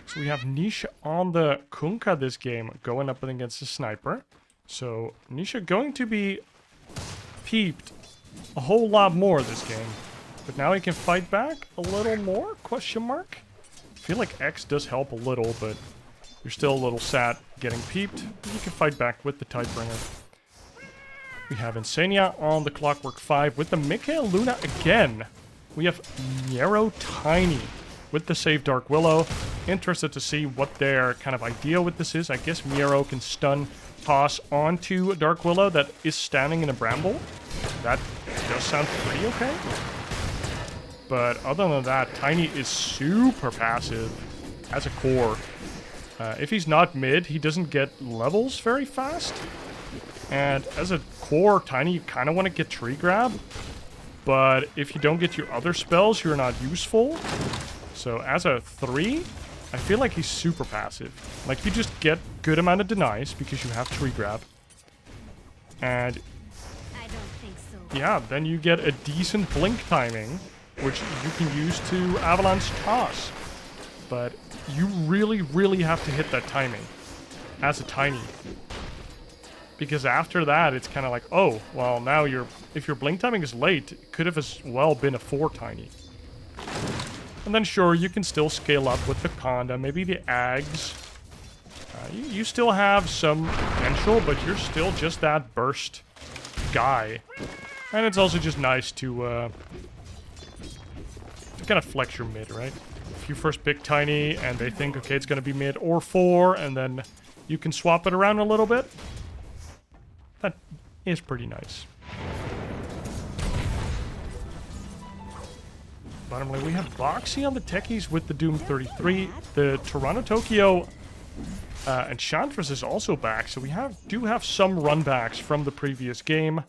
So we have Nisha on the Kunkka this game, going up against the Sniper. So Nisha going to be peeped a whole lot more this game. But now he can fight back a little more? Question mark? I feel like X does help a little, but you're still a little sad getting peeped. You can fight back with the Tidebringer. We have Insania on the Clockwork 5 with the Michael Luna again. We have Miero Tiny with the save Dark Willow. Interested to see what their kind of idea with this is. I guess Miero can stun toss onto Dark Willow that is standing in a bramble. That does sound pretty okay. But other than that, Tiny is super passive as a core. If he's not mid, he doesn't get levels very fast. And as a core, Tiny, you kind of want to get tree grab. But if you don't get your other spells, you're not useful. So as a 3, I feel like he's super passive. Like, you just get good amount of denies because you have tree grab. And I don't think so. yeah, then you get a decent blink timing, which you can use to Avalanche Toss. But you really, really have to hit that timing as a Tiny. Because after that, it's kind of like, oh, well, now if your blink timing is late, it could have as well been a 4 Tiny. And then sure, you can still scale up with the Conda, maybe the Ags. You still have some potential, but you're still just that burst guy. And it's also just nice to kind of flex your mid, right? If you first pick Tiny and they think, okay, it's going to be mid or 4, and then you can swap it around a little bit. That is pretty nice. Bottomly, we have Boxy on the techies with the Doom 33. The Toronto Tokyo Enchantress is also back, so we do have some runbacks from the previous game.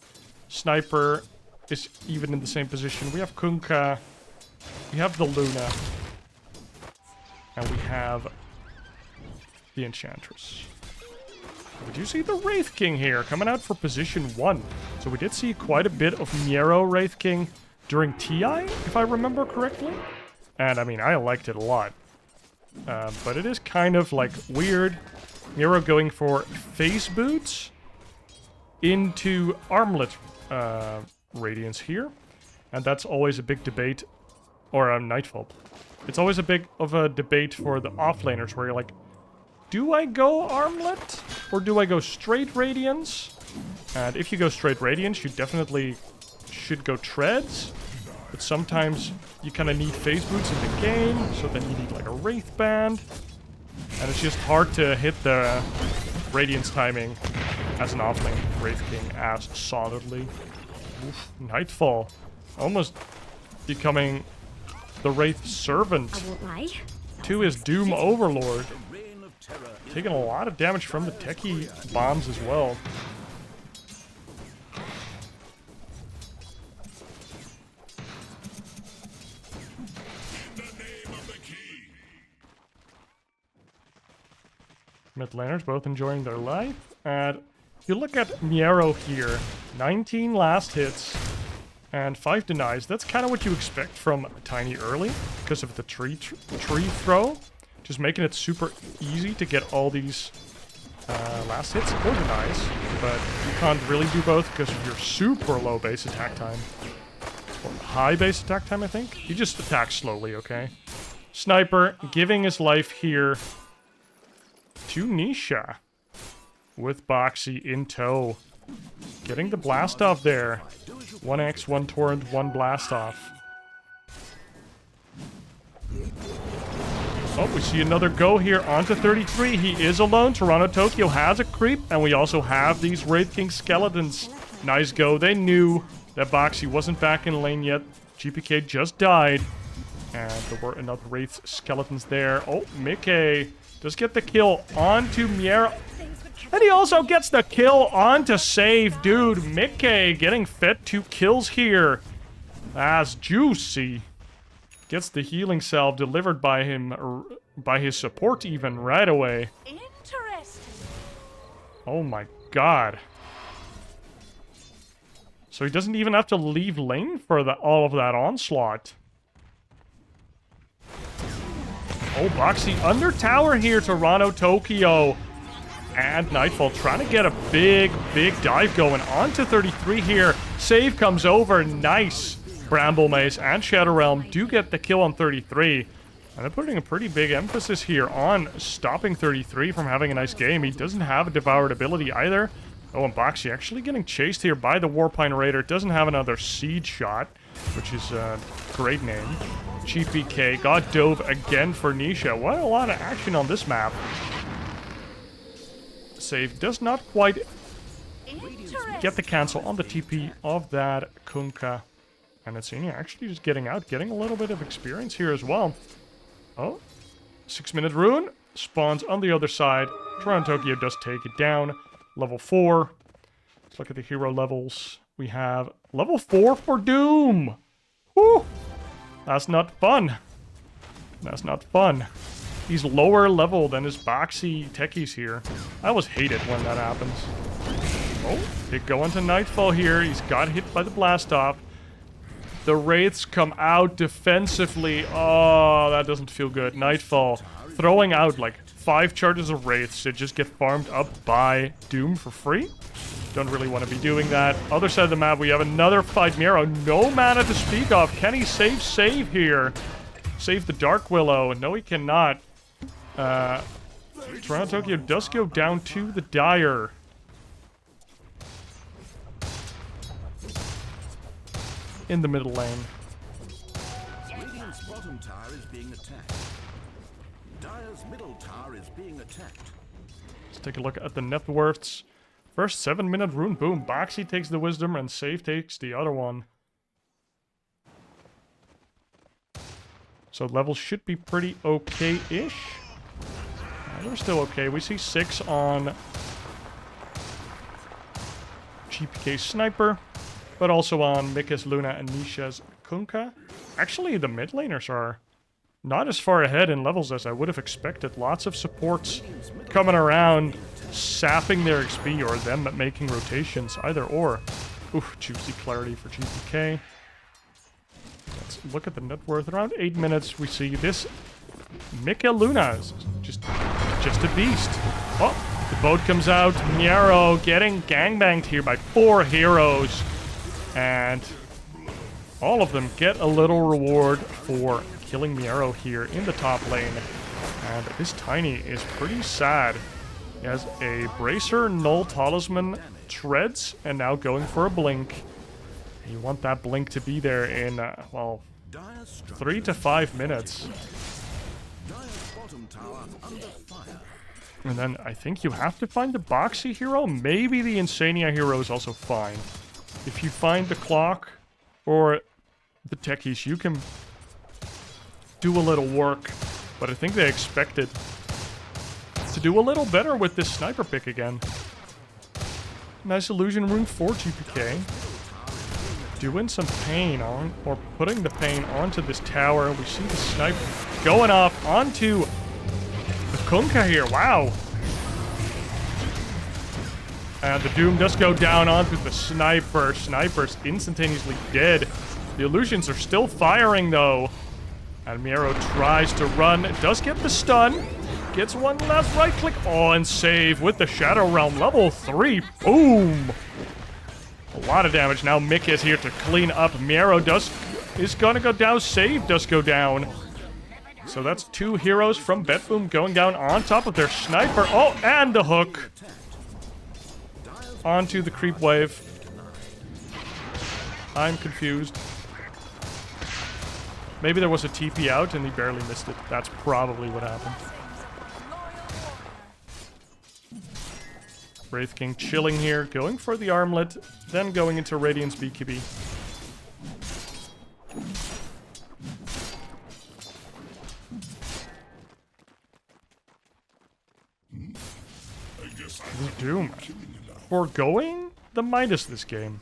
Sniper is even in the same position. We have Kunkka. We have the Luna. And we have the Enchantress. We do see the Wraith King here coming out for position 1. So we did see quite a bit of Miero Wraith King during TI, if I remember correctly. And I mean, I liked it a lot. But it is kind of like weird. Miero going for face boots into armlet radiance here. And that's always a big debate. Or Nightfall. It's always a big of a debate for the offlaners where you're like, do I go armlet or do I go straight radiance? And if you go straight radiance, you definitely should go treads. but sometimes you kind of need phase boots in the game, so then you need like a Wraith Band. And it's just hard to hit the Radiance timing as an offlane Wraith King as solidly. Oof, Nightfall. Almost becoming the Wraith Servant I won't lie. to his Doom Overlord. Taking a lot of damage from the techie bombs as well. Mid laners both enjoying their life. And if you look at Miero here, 19 last hits and 5 denies. That's kind of what you expect from Tiny early because of the tree throw. Just making it super easy to get all these last hits or denies. But you can't really do both because of your super low base attack time. Or high base attack time, I think. He just attacks slowly, okay? Sniper giving his life here to Nisha with Boxy in tow. Getting the blast off there. 1x, 1 torrent, 1 blast off. Oh, we see another go here onto 33. He is alone. Toronto Tokyo has a creep, and we also have these Wraith King skeletons. Nice go. They knew that Boxy wasn't back in lane yet. GPK just died. And there were enough Wraith skeletons there. Oh, Mickey does get the kill onto Miera. And he also gets the kill onto Save. Dude, Mickey getting fed 2 kills here. That's juicy. Gets the healing salve delivered by him, by his support even right away. Interesting. Oh my god. So he doesn't even have to leave lane for all of that onslaught. Oh, Boxy under tower here, Toronto Tokyo. And Nightfall trying to get a big dive going onto 33 here. Save comes over, nice. Bramble Mace and Shadow Realm do get the kill on 33. And they're putting a pretty big emphasis here on stopping 33 from having a nice game. He doesn't have a devoured ability either. Oh, and Boxy actually getting chased here by the Warpine Raider. Doesn't have another Seed Shot, which is a great name. Chief BK got dove again for Nisha. What a lot of action on this map. Save does not quite get the cancel on the TP of that Kunkka. And it's actually just getting out, getting a little bit of experience here as well. Oh, 6-minute rune spawns on the other side. Toronto Tokyo does take it down. Level 4. Let's look at the hero levels. We have level 4 for Doom. Woo! That's not fun. That's not fun. He's lower level than his Boxy techies here. I always hate it when that happens. Oh, big go into Nightfall here. He's got hit by the blast off. The Wraiths come out defensively. Oh, that doesn't feel good. Nightfall throwing out like 5 charges of Wraiths to just get farmed up by Doom for free. Don't really want to be doing that. Other side of the map, we have another fight. Miro, no mana to speak of. Can he save here? Save the Dark Willow. No, he cannot. Toronto Tokyo does go down to the Dire. In the middle lane. Radiant's bottom tower is being attacked. Dire's middle tower is being attacked. Let's take a look at the net worths. First 7-minute rune, boom. Boxy takes the wisdom and Save takes the other one. So levels should be pretty okay-ish. They're still okay. We see 6 on GPK Sniper, but also on Mika's Luna and Nisha's Kunkka. Actually, the mid laners are not as far ahead in levels as I would have expected. Lots of supports coming around, sapping their XP, or them making rotations, either or. Oof, juicy clarity for GPK. Let's look at the net worth. Around 8 minutes, we see this Mika Luna is just a beast. Oh, the boat comes out. Miero getting gangbanged here by 4 heroes. And all of them get a little reward for killing Miero here in the top lane. And this Tiny is pretty sad. He has a Bracer, Null Talisman, Treads, and now going for a Blink. You want that blink to be there in, well, 3 to 5 minutes. Dire's bottom tower under fire. And then I think you have to find the boxy hero. Maybe the Insania hero is also fine. If you find the clock or the techies, you can do a little work. But I think they expected to do a little better with this sniper pick again. Nice illusion rune for GPK. Doing some pain on, or putting the pain onto this tower. We see the sniper going off onto the Kunkka here. Wow. And the Doom does go down onto the sniper. Sniper's instantaneously dead. The illusions are still firing though. And Miero tries to run. Does get the stun. Gets one last right click. Oh, and save with the Shadow Realm. Level 3. Boom. A lot of damage. Now Mick is here to clean up. Miero is gonna go down. Save does go down. So that's 2 heroes from BetBoom going down on top of their sniper. Oh, and the hook. Onto the creep wave. I'm confused. Maybe there was a TP out and he barely missed it. That's probably what happened. Wraith King chilling here, going for the armlet, then going into Radiant's BKB. Doom. Foregoing the Midas this game.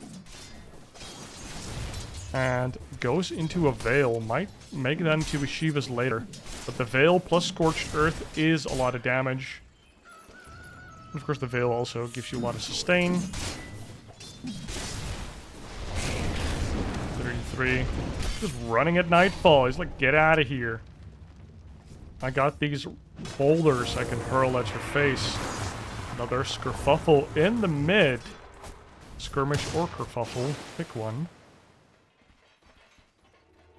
And goes into a Veil. Might make that into a Shivas later. But the Veil plus Scorched Earth is a lot of damage. And of course the Veil also gives you a lot of sustain. 33. Just running at nightfall. He's like, get out of here. I got these boulders I can hurl at your face. Another Skerfuffle in the mid. Skirmish or Kerfuffle. Pick one.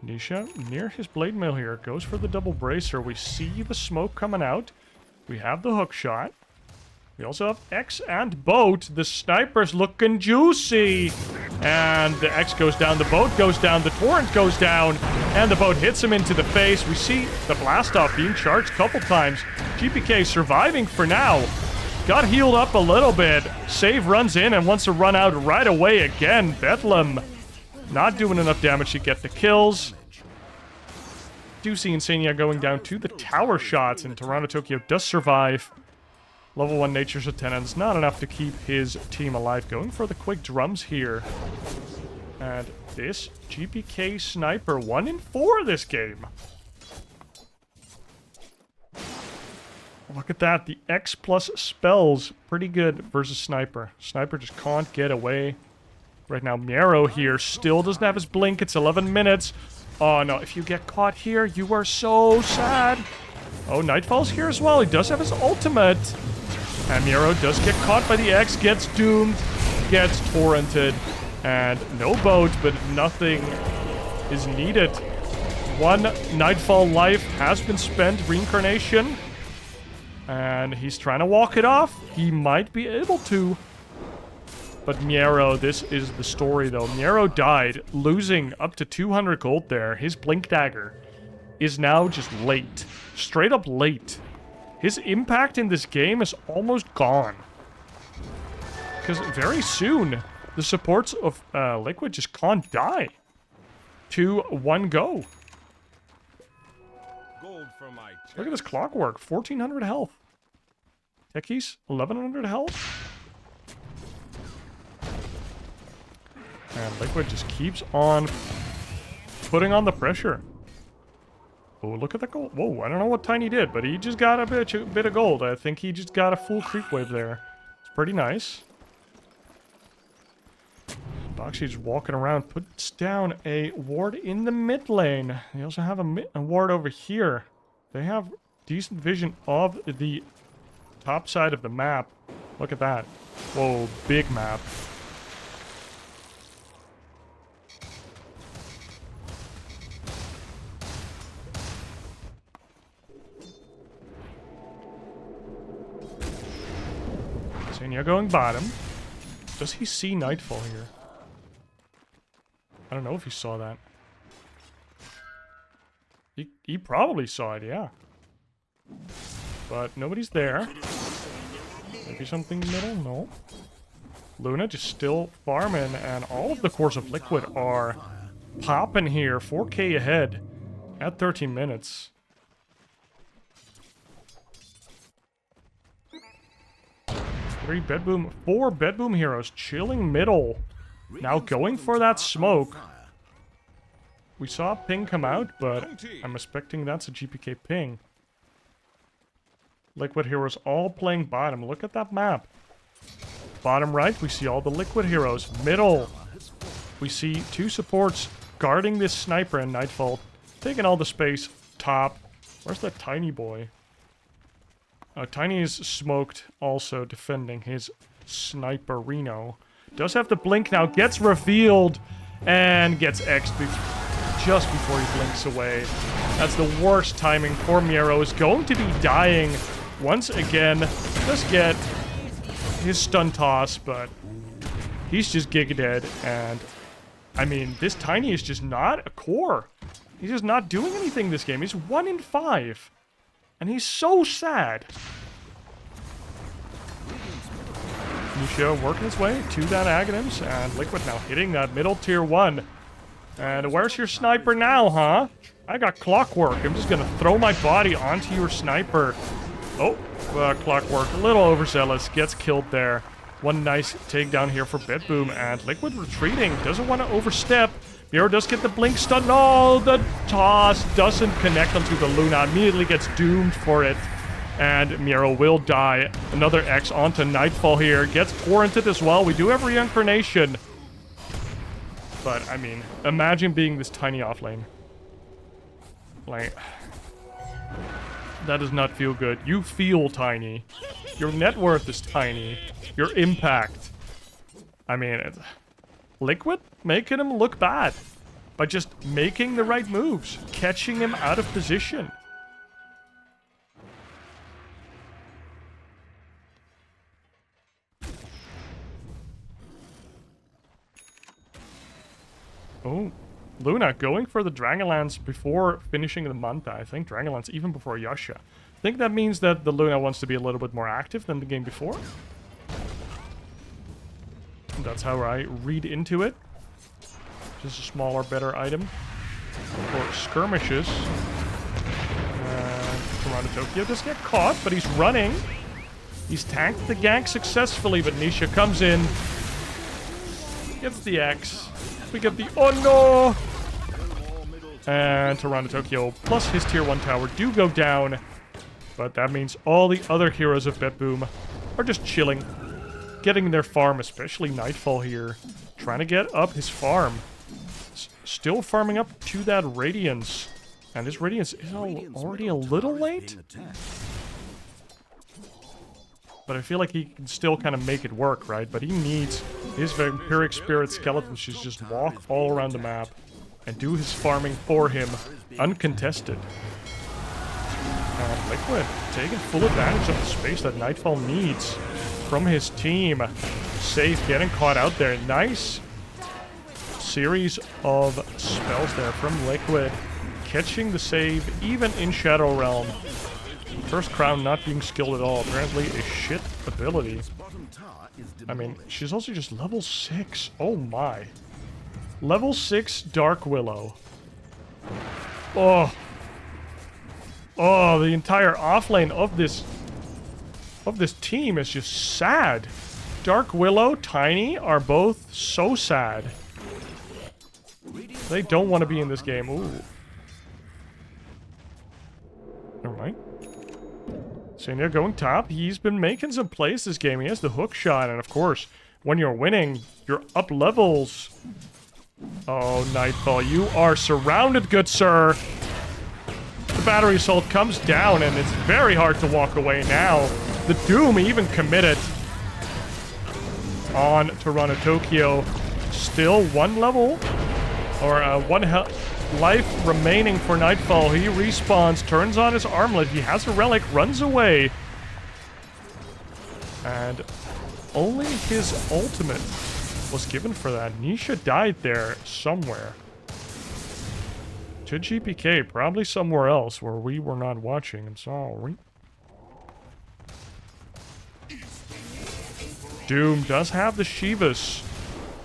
Nisha near his blade mill here. Goes for the double bracer. We see the smoke coming out. We have the hook shot. We also have X and boat. The sniper's looking juicy. And the X goes down. The boat goes down. The torrent goes down. And the boat hits him into the face. We see the blast off being charged a couple times. GPK surviving for now. Got healed up a little bit. Save runs in and wants to run out right away again. Bethlehem not doing enough damage to get the kills. Do see Insania going down to the tower shots, and Toronto Tokyo does survive. Level 1 Nature's Attendants, not enough to keep his team alive. Going for the quick drums here. And this GPK sniper, 1 in 4 this game. Look at that, the X plus spells, pretty good versus Sniper. Sniper just can't get away. Right now, Miero here still doesn't have his blink. It's 11 minutes. Oh no, if you get caught here, you are so sad. Oh, Nightfall's here as well. He does have his ultimate. And Miero does get caught by the X, gets doomed, gets torrented. And no boat, but nothing is needed. 1 Nightfall life has been spent, reincarnation. And he's trying to walk it off. He might be able to. But Miero, this is the story though. Miero died, losing up to 200 gold there. His Blink Dagger is now just late. Straight up late. His impact in this game is almost gone. Because very soon, the supports of Liquid just can't die. 2-1 go. Gold for my Look at this clockwork. 1400 health. Techies, 1100 health. And Liquid just keeps on putting on the pressure. Oh, look at the gold. Whoa, I don't know what Tiny did, but he just got a bit of gold. I think he just got a full creep wave there. It's pretty nice. Boxy's walking around, puts down a ward in the mid lane. They also have a ward over here. They have decent vision of the top side of the map. Look at that. Whoa, big map. Insania going bottom. Does he see Nightfall here? I don't know if he saw that. He probably saw it, yeah. But nobody's there. Maybe something middle? No. Luna just still farming, and all of the cores of Liquid are popping here. 4K ahead at 13 minutes. Four BetBoom heroes chilling middle. Now going for that smoke. We saw a ping come out, but I'm expecting that's a GPK ping. Liquid heroes all playing bottom. Look at that map. Bottom right, we see all the Liquid heroes. Middle, we see two supports guarding this sniper and Nightfall, taking all the space. Top, where's that Tiny boy? Tiny is smoked, also defending his sniper Reno. Does have the blink now, gets revealed, and gets X'd just before he blinks away. That's the worst timing. Poor Miero is going to be dying once again. Does get his stun toss, but he's just giga dead. And I mean, this Tiny is just not a core. He's just not doing anything this game. He's 1 in 5. And he's so sad. Nisha working his way to that Aghanims, and Liquid now hitting that middle tier 1. And where's your sniper now, huh? I got Clockwork. I'm just gonna throw my body onto your sniper. Oh, Clockwork, a little overzealous, gets killed there. One nice takedown here for BetBoom, and Liquid retreating, doesn't want to overstep. Miero does get the blink stun. No, the toss doesn't connect onto the Luna, immediately gets doomed for it. And Miero will die. Another X onto Nightfall here, gets torrented as well. We do have reincarnation. But, I mean, imagine being this Tiny offlane. Like, that does not feel good. You feel tiny. Your net worth is tiny. Your impact. I mean, Liquid making him look bad. By just making the right moves. Catching him out of position. Oh, Luna going for the Dragonlance before finishing the Manta. I think Dragonlance even before Yasha. I think that means that the Luna wants to be a little bit more active than the game before. That's how I read into it. Just a smaller, better item for skirmishes. Toronto Tokyo does get caught, but he's running. He's tanked the gank successfully, but Nisha comes in. Gets the X. We get the oh no! And Toronto Tokyo plus his tier 1 tower do go down. But that means all the other heroes of BetBoom are just chilling. Getting their farm, especially Nightfall here. Trying to get up his farm. Still farming up to that Radiance. And this Radiance is already a little late. But I feel like he can still kind of make it work, right? But he needs his Vampiric Spirit Skeletons to just walk all around the map and do his farming for him, uncontested. And Liquid taking full advantage of the space that Nightfall needs from his team. Safe getting caught out there. Nice series of spells there from Liquid. Catching the save, even in Shadow Realm. First Crown not being skilled at all. Apparently a shit ability. I mean, she's also just level 6. Oh my. Level 6 Dark Willow. Oh. Oh, the entire offlane of this team is just sad. Dark Willow, Tiny are both so sad. They don't want to be in this game. Ooh. Never mind. Senya going top. He's been making some plays this game. He has the hook shot, and of course, when you're winning, you're up levels. Oh, Nightfall, you are surrounded, good sir. The battery assault comes down, and it's very hard to walk away now. The Doom even committed on Toronto Tokyo. Still one level, or one life remaining for Nightfall. He respawns, turns on his armlet. He has a relic, runs away. And only his ultimate was given for that. Nisha died there somewhere. To GPK, probably somewhere else where we were not watching. I'm sorry. Doom does have the Shivas.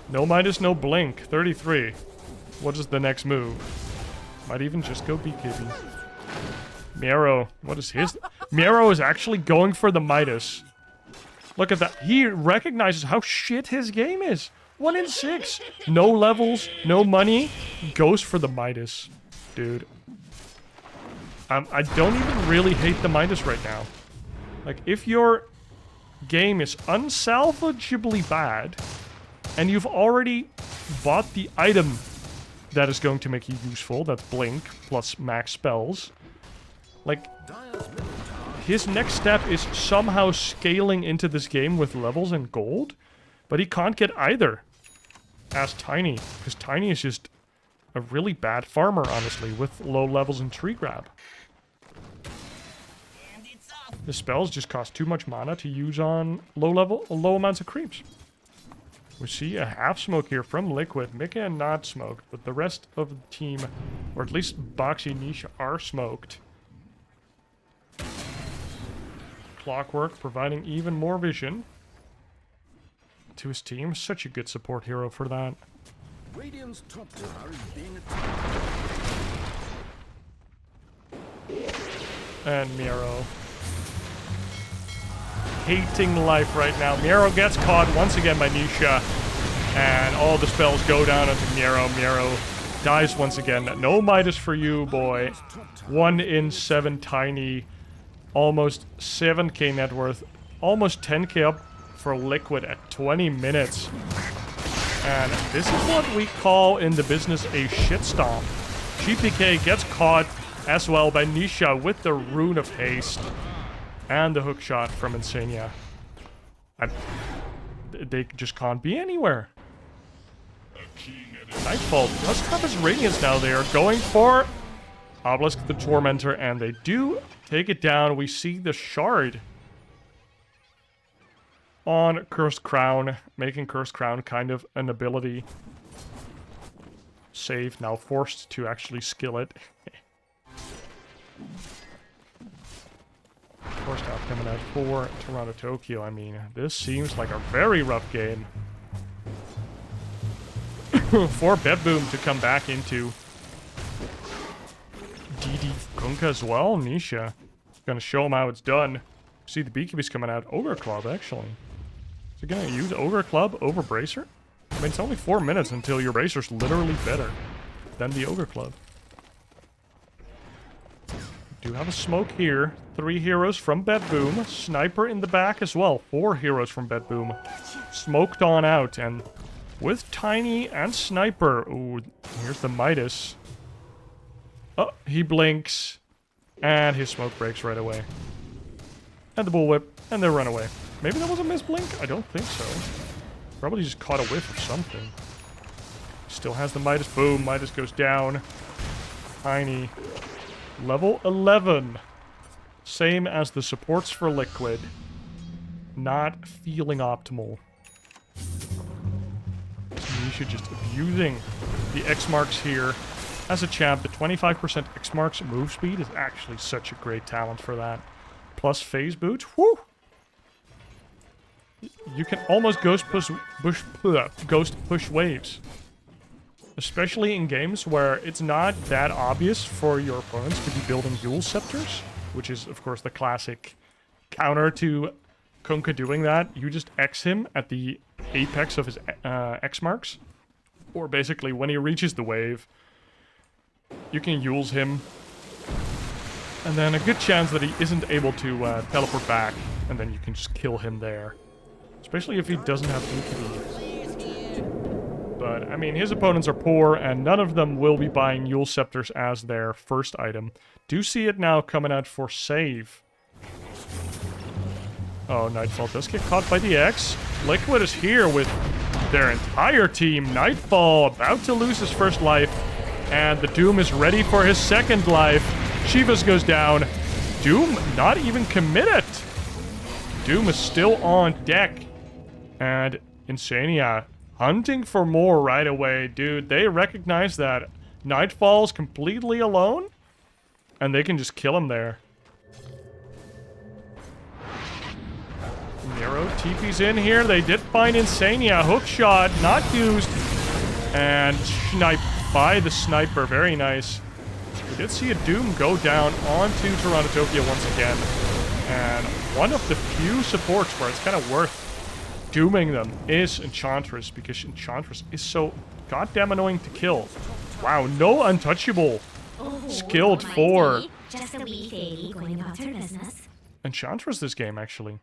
No Midas, no Blink. 33. What is the next move? Might even just go BKB. Miero, what is his? Miero is actually going for the Midas. Look at that. He recognizes how shit his game is. 1 in 6. No levels, no money. Goes for the Midas. Dude. I don't even really hate the Midas right now. Like, if your game is unsalvageably bad, and you've already bought the item that is going to make you useful, that's Blink, plus max spells, like, his next step is somehow scaling into this game with levels and gold, but he can't get either as Tiny, because Tiny is just a really bad farmer, honestly, with low levels and tree grab. The spells just cost too much mana to use on low amounts of creeps. We see a half smoke here from Liquid. Mika not smoked, but the rest of the team, or at least Boxy and Nisha, are smoked. Clockwork providing even more vision to his team. Such a good support hero for that. Radiant's top tower is being attacked. And Miero. Hating life right now. Miero gets caught once again by Nisha. And all the spells go down onto Miero. Miero dies once again. No Midas for you, boy. 1 in 7 Tiny. Almost 7k net worth. Almost 10k up for Liquid at 20 minutes. And this is what we call in the business a shitstomp. GPK gets caught as well by Nisha with the Rune of Haste. And the hook shot from Insania. They just can't be anywhere. Nightfall does have his Radiance now. They are going for Obelisk the Tormentor, and they do take it down. We see the Shard on Cursed Crown, making Cursed Crown kind of an ability. Save, now forced to actually skill it. First half coming out for Toronto Tokyo. I mean, this seems like a very rough game for BetBoom to come back into. DD Kunkka as well. Nisha gonna show him how it's done. See the Beekeeper's coming out. Ogre Club, actually. Is he gonna use Ogre Club over Bracer? I mean, it's only 4 minutes until your Bracer's literally better than the Ogre Club. Do have a smoke here. 3 heroes from BetBoom. Sniper in the back as well. 4 heroes from BetBoom. Smoked on out. And with Tiny and Sniper. Ooh, here's the Midas. Oh, he blinks. And his smoke breaks right away. And the Bullwhip. And they run away. Maybe that was a misblink? I don't think so. Probably just caught a whiff of something. Still has the Midas. Boom. Midas goes down. Tiny. Level 11. Same as the supports for Liquid. Not feeling optimal. Nisha just abusing the X marks here. As a champ, the 25% X marks move speed is actually such a great talent for that. Plus phase boot. Whoo! You can almost ghost push waves. Especially in games where it's not that obvious for your opponents to be building Yule Scepters, which is, of course, the classic counter to Kunkka doing that. You just X him at the apex of his X marks. Or basically, when he reaches the wave, you can Yule's him. And then a good chance that he isn't able to teleport back, and then you can just kill him there. Especially if he doesn't have BKB. But, I mean, his opponents are poor, and none of them will be buying Yule Scepters as their first item. Do see it now coming out for save. Oh, Nightfall does get caught by the X. Liquid is here with their entire team. Nightfall about to lose his first life, and the Doom is ready for his second life. Shivas goes down. Doom not even committed. Doom is still on deck. And Insania hunting for more right away, dude. They recognize that Nightfall's completely alone, and they can just kill him there. Nero TP's in here. They did find Insania. Hook shot, not used. And sniped by the sniper. Very nice. We did see a Doom go down onto Toronto-Tokyo once again. And one of the few supports where it's kind of worth dooming them is Enchantress, because Enchantress is so goddamn annoying to kill. Wow, no untouchable. Skilled for Just a wee fairy going about her business. Enchantress this game, actually.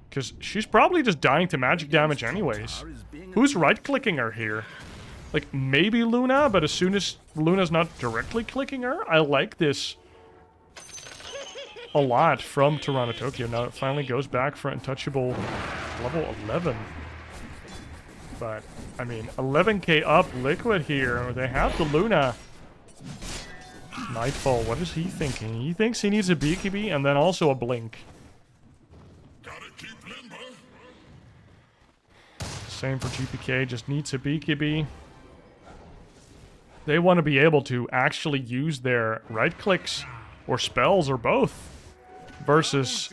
Because she's probably just dying to magic damage anyways. Who's right-clicking her here? Like, maybe Luna, but as soon as Luna's not directly clicking her, I like this a lot from Toronto-Tokyo. Now it finally goes back for untouchable level 11. But, I mean, 11k up Liquid here. They have the Luna. Nightfall, what is he thinking? He thinks he needs a BKB and then also a Blink. Same for GPK, just needs a BKB. They want to be able to actually use their right clicks or spells or both. Versus,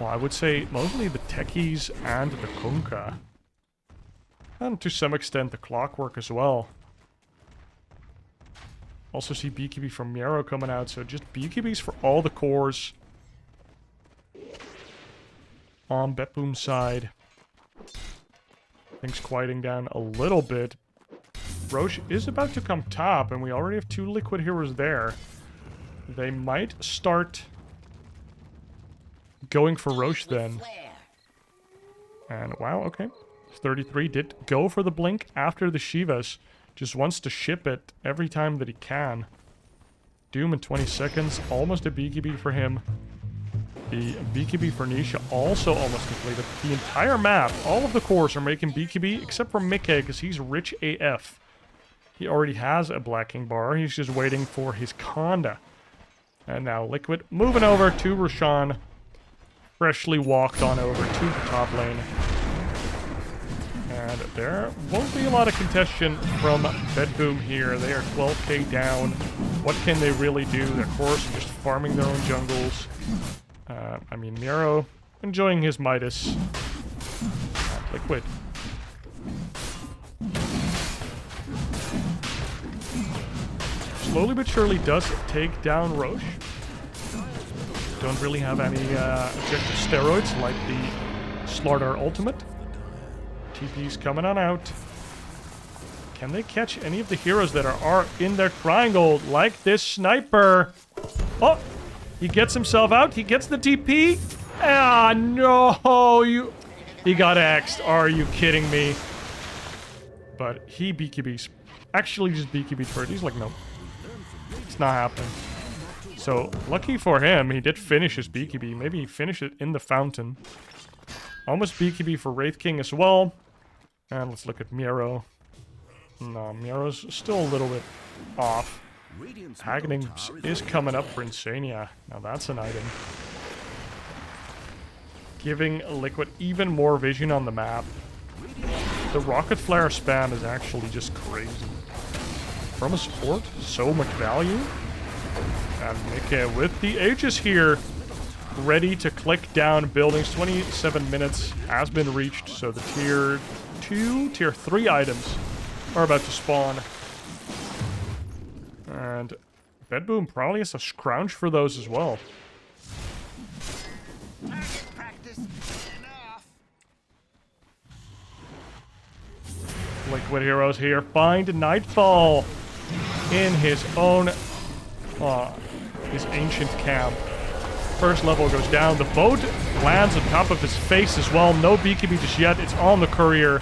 well, I would say mostly the techies and the Kunkka. And to some extent the Clockwork as well. Also see BKB from Miero coming out, so just BKBs for all the cores. On BetBoom's side. Things quieting down a little bit. Roche is about to come top, and we already have 2 Liquid heroes there. They might start going for Roche then. And wow, okay. 33 did go for the Blink after the Shivas. Just wants to ship it every time that he can. Doom in 20 seconds. Almost a BKB for him. The BKB for Nisha also almost completed. The entire map, all of the cores are making BKB except for Mickey because he's rich AF. He already has a Black King bar. He's just waiting for his Conda. And now Liquid moving over to Roshan. Freshly walked on over to the top lane. And there won't be a lot of contention from BetBoom here. They are 12k down. What can they really do? Their cores are just farming their own jungles. I mean, Miero enjoying his Midas. And Liquid. Slowly but surely does take down Roche. Don't really have any objective steroids like the Slardar ultimate. TP's coming on out. Can they catch any of the heroes that are in their triangle like this sniper? Oh! He gets himself out. He gets the TP. Ah, no! He got axed. Are you kidding me? But he BKBs. Actually just BKB'd first. He's like, no. It's not happening. So, lucky for him, he did finish his BKB. Maybe he finished it in the fountain. Almost BKB for Wraith King as well. And let's look at Miero. No, Miero's still a little bit off. Hagening is coming up for Insania. Now that's an item. Giving Liquid even more vision on the map. The Rocket Flare spam is actually just crazy. From a support, so much value. And Mickey with the Aegis here. Ready to click down buildings. 27 minutes has been reached, so the tier 2, tier 3 items are about to spawn. And BetBoom probably has a scrounge for those as well. Liquid heroes here find Nightfall in his own, his ancient camp. First level goes down. The boat lands on top of his face as well. No BKB just yet. It's on the courier.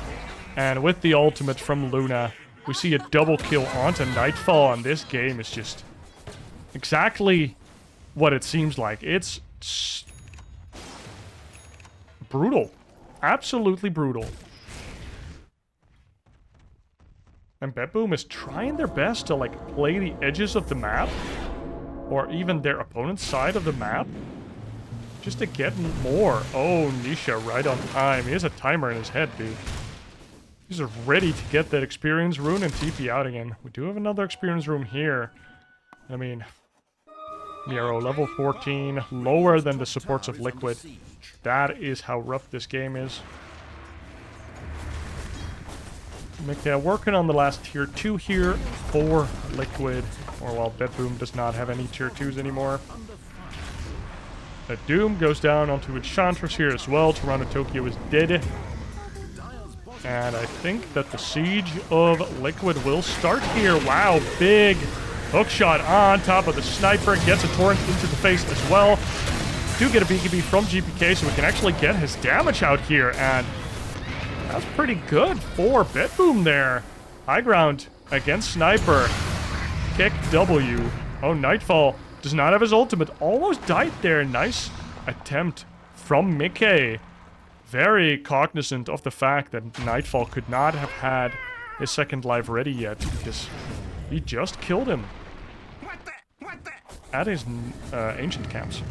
And with the ultimate from Luna, we see a double kill onto Nightfall, and this game is just exactly what it seems like. It's brutal. Absolutely brutal. And BetBoom is trying their best to, like, play the edges of the map, or even their opponent's side of the map, just to get more. Oh, Nisha right on time. He has a timer in his head, dude. These are ready to get that experience rune and TP out again. We do have another experience room here. I mean, Nero, level 14, lower than the supports of Liquid. That is how rough this game is. Mika working on the last tier 2 here for Liquid. Or while BetBoom does not have any tier 2s anymore. A Doom goes down onto Enchantress here as well. Toronto Tokyo is dead. And I think that the siege of Liquid will start here. Wow, big hookshot on top of the sniper. Gets a torrent into the face as well. Do get a BKB from GPK, so we can actually get his damage out here. And that's pretty good for BetBoom there. High ground against Sniper. Kick W. Oh, Nightfall does not have his ultimate. Almost died there. Nice attempt from Mickey. Very cognizant of the fact that Nightfall could not have had his second life ready yet, because he just killed him at his ancient camps.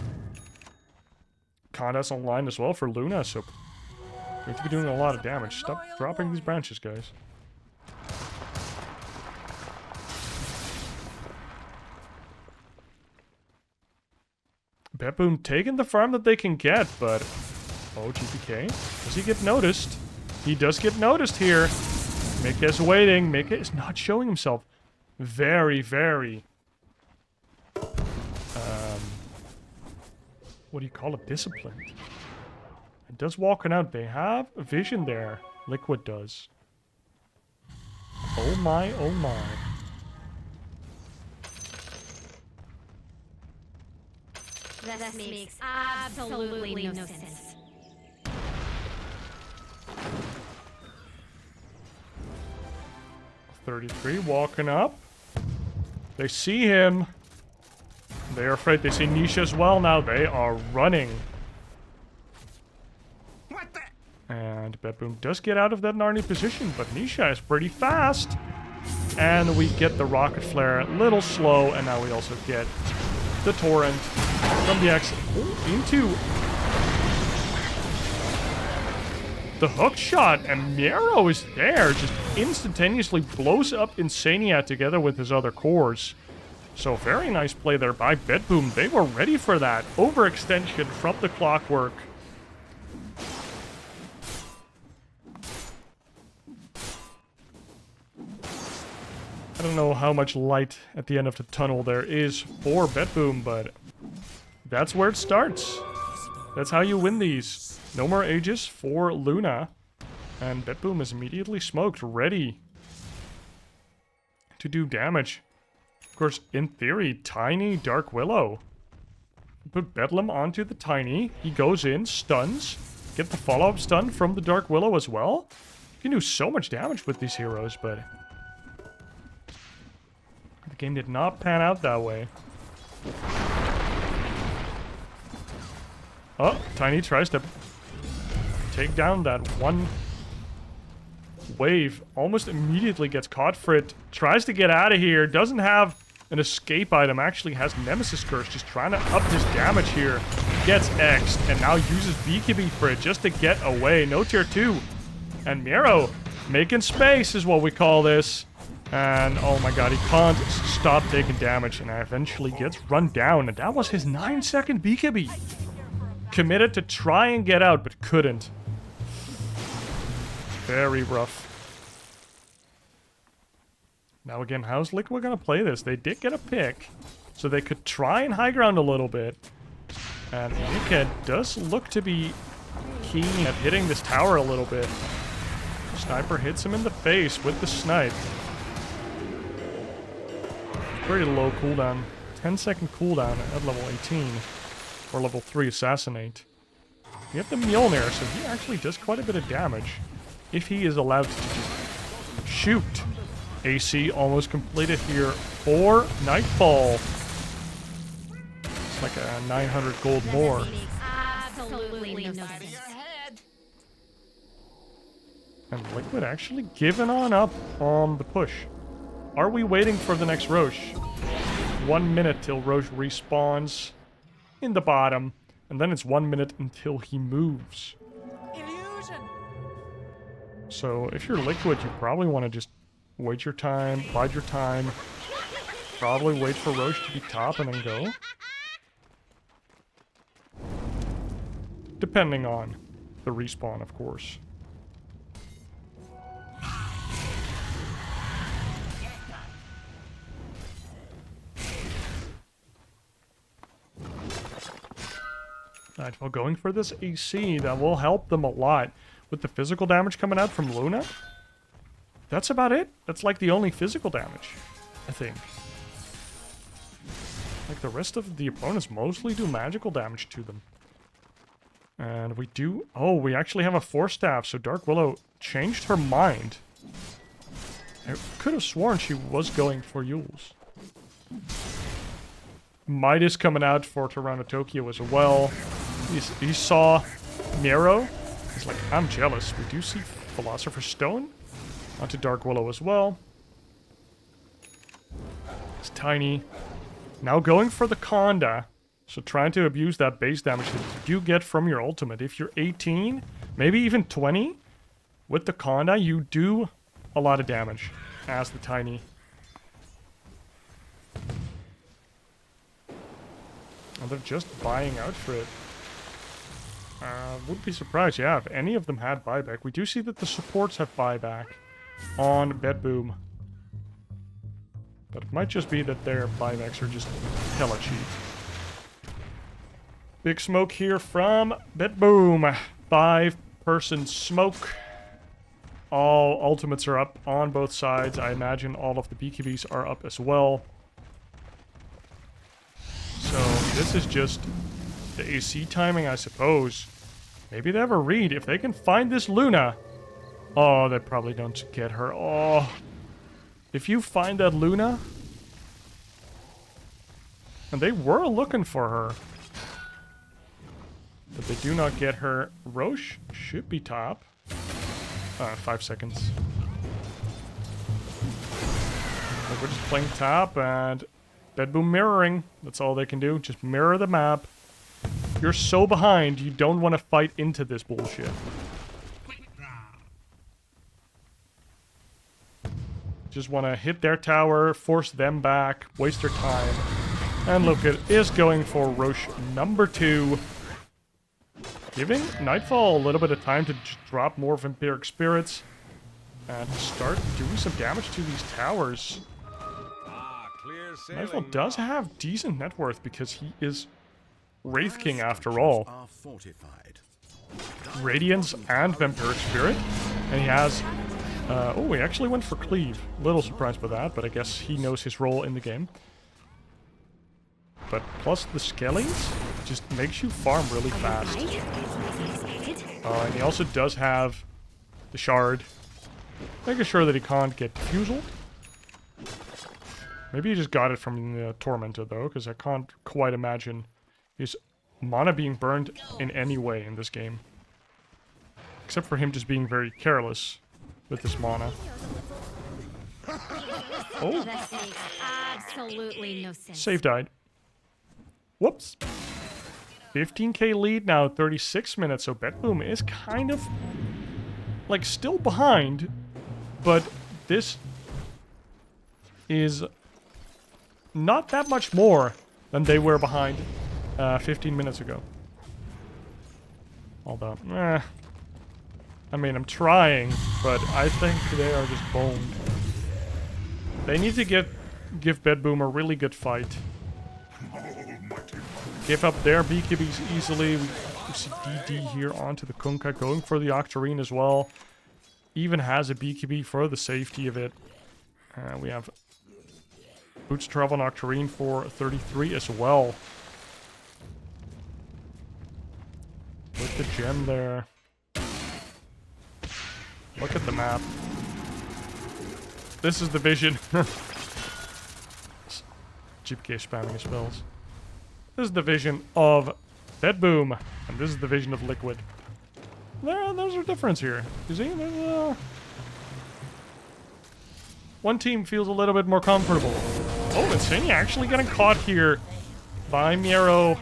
Conda's online as well for Luna, so we have to be doing a lot of damage. Stop dropping these branches, guys. BetBoom taking the farm that they can get, but... Oh, GPK. Does he get noticed? He does get noticed here. Mika is waiting. Mika is not showing himself. Very, very... what do you call it? Disciplined. It does walking out. They have a vision there. Liquid does. Oh my, oh my. That makes absolutely no sense. .33 walking up. They see him. They are afraid. They see Nisha as well now. They are running. And BetBoom does get out of that Narnia position, but Nisha is pretty fast. And we get the rocket flare a little slow, and now we also get the torrent from the exit into the hook shot, and Mero is there, just instantaneously blows up Insania together with his other cores. So very nice play there by BetBoom. They were ready for that overextension from the clockwork. I don't know how much light at the end of the tunnel there is for BetBoom, but that's where it starts. That's how you win these. No more Aegis for Luna. And BetBoom is immediately smoked, ready to do damage. Of course, in theory, Tiny Dark Willow. Put Bedlam onto the Tiny. He goes in, stuns. Get the follow-up stun from the Dark Willow as well. You can do so much damage with these heroes, but the game did not pan out that way. Oh, Tiny tries to take down that one wave. Almost immediately gets caught for it. Tries to get out of here. Doesn't have an escape item. Actually has Nemesis Curse. Just trying to up his damage here. Gets X'd and now uses BKB for it just to get away. No tier 2. And Mero making space is what we call this. And oh my god, he can't stop taking damage, and eventually gets run down. And that was his 9-second BKB. Committed to try and get out, but couldn't. Very rough. Now again, how's Liquid gonna play this? They did get a pick, so they could try and high ground a little bit. And Mika does look to be keen at hitting this tower a little bit. Sniper hits him in the face with the snipe. Very low cooldown. 10-second cooldown at level 18. Or level 3 assassinate. We have the Mjolnir, so he actually does quite a bit of damage. If he is allowed to just shoot. AC almost completed here for Nightfall. It's like a 900 gold more. Absolutely no sense. And Liquid actually giving on up on the push. Are we waiting for the next Roche? 1 minute till Roche respawns in the bottom. And then it's 1 minute until he moves. Illusion. So if you're Liquid, you probably want to just wait your time, bide your time. Probably wait for Roche to be top and then go. Depending on the respawn, of course. Alright, well, going for this AC, that will help them a lot. With the physical damage coming out from Luna, that's about it. That's like the only physical damage, I think. Like the rest of the opponents mostly do magical damage to them. And we do... Oh, we actually have a Force Staff, so Dark Willow changed her mind. I could have sworn she was going for Yules. Midas coming out for Toronto Tokyo as well. He saw Nero. He's like, I'm jealous. We do see Philosopher's Stone. Onto Dark Willow as well. It's Tiny. Now going for the Conda. So trying to abuse that base damage that you do get from your ultimate. If you're 18, maybe even 20, with the Conda, you do a lot of damage as the Tiny. And they're just buying out for it. Would be surprised, yeah, if any of them had buyback. We do see that the supports have buyback on BetBoom. But it might just be that their buybacks are just hella cheap. Big smoke here from BetBoom. 5-person smoke. All ultimates are up on both sides. I imagine all of the BKBs are up as well. So this is just the AC timing, I suppose. Maybe they have a read. If they can find this Luna. Oh, they probably don't get her. Oh. If you find that Luna. And they were looking for her. But they do not get her. Roche should be top. 5 seconds. But we're just playing top and BetBoom mirroring. That's all they can do. Just mirror the map. You're so behind, you don't want to fight into this bullshit. Just want to hit their tower, force them back, waste their time. And look, it is going for Roche number 2. Giving Nightfall a little bit of time to drop more Vampiric Spirits. And start doing some damage to these towers. Nightfall does have decent net worth because he is Wraith King after all. Radiance and Vampiric Spirit. And he has... oh, he actually went for Cleave. Little surprised by that, but I guess he knows his role in the game. But plus the Skellies just makes you farm really fast. And he also does have the Shard. Making sure that he can't get Diffusal. Maybe he just got it from the Tormentor though, because I can't quite imagine his mana being burned in any way in this game. Except for him just being very careless with his mana. Oh! That makes absolutely no sense. Save died. Whoops. 15k lead now, 36 minutes, so BetBoom is kind of, like, still behind, but this is not that much more than they were behind 15 minutes ago. Although, I mean, I'm trying, but I think they are just boned. They need to give BetBoom a really good fight. Give up their BKBs easily. We see DD here onto the Kunkka, going for the Octarine as well. Even has a BKB for the safety of it. We have Boots Travel and Octarine for 33 as well. With the gem there. Look at the map. This is the vision. GPK spamming his spells. This is the vision of BetBoom, and this is the vision of Liquid. There's a difference here. You see? One team feels a little bit more comfortable. Oh, Insania actually getting caught here by Miero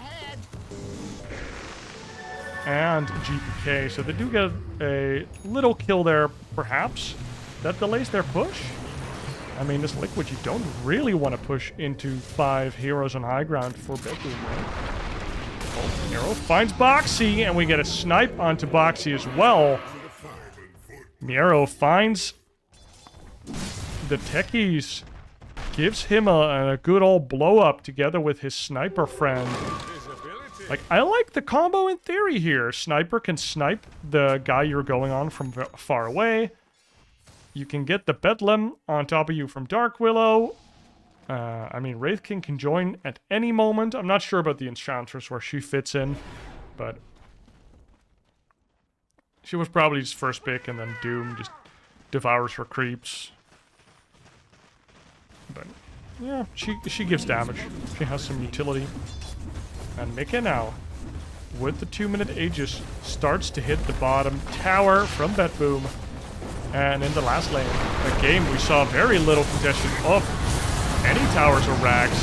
and GPK, so they do get a little kill there, perhaps. That delays their push. I mean, this Liquid, you don't really want to push into 5 heroes on high ground for BetBoom. Oh, Miero finds Boxy, and we get a snipe onto Boxy as well. Miero finds the techies, gives him a good old blow up together with his sniper friend. Like, I like the combo in theory here. Sniper can snipe the guy you're going on from far away. You can get the Bedlam on top of you from Dark Willow. I mean, Wraith King can join at any moment. I'm not sure about the Enchantress where she fits in, but she was probably his first pick, and then Doom just devours her creeps. But yeah, she gives damage. She has some utility. And Mika now, with the 2-minute Aegis, starts to hit the bottom tower from BetBoom. And in the last lane, a game we saw very little congestion of any towers or rags.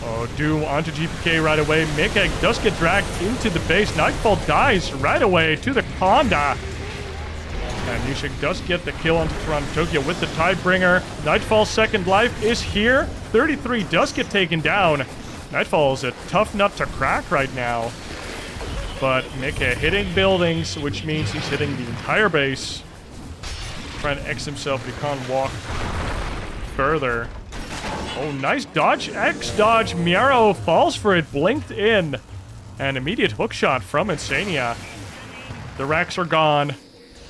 Oh, Doom onto GPK right away. Mika does get dragged into the base. Nightfall dies right away to the Conda. And Nishik does get the kill onto Toronto Tokyo with the Tidebringer. Nightfall's second life is here. 33 does get taken down. Nightfall is a tough nut to crack right now. But Mika hitting buildings, which means he's hitting the entire base. Trying to X himself, but he can't walk further. Oh, nice dodge. X dodge. Miero falls for it, blinked in. An immediate hookshot from Insania. The racks are gone.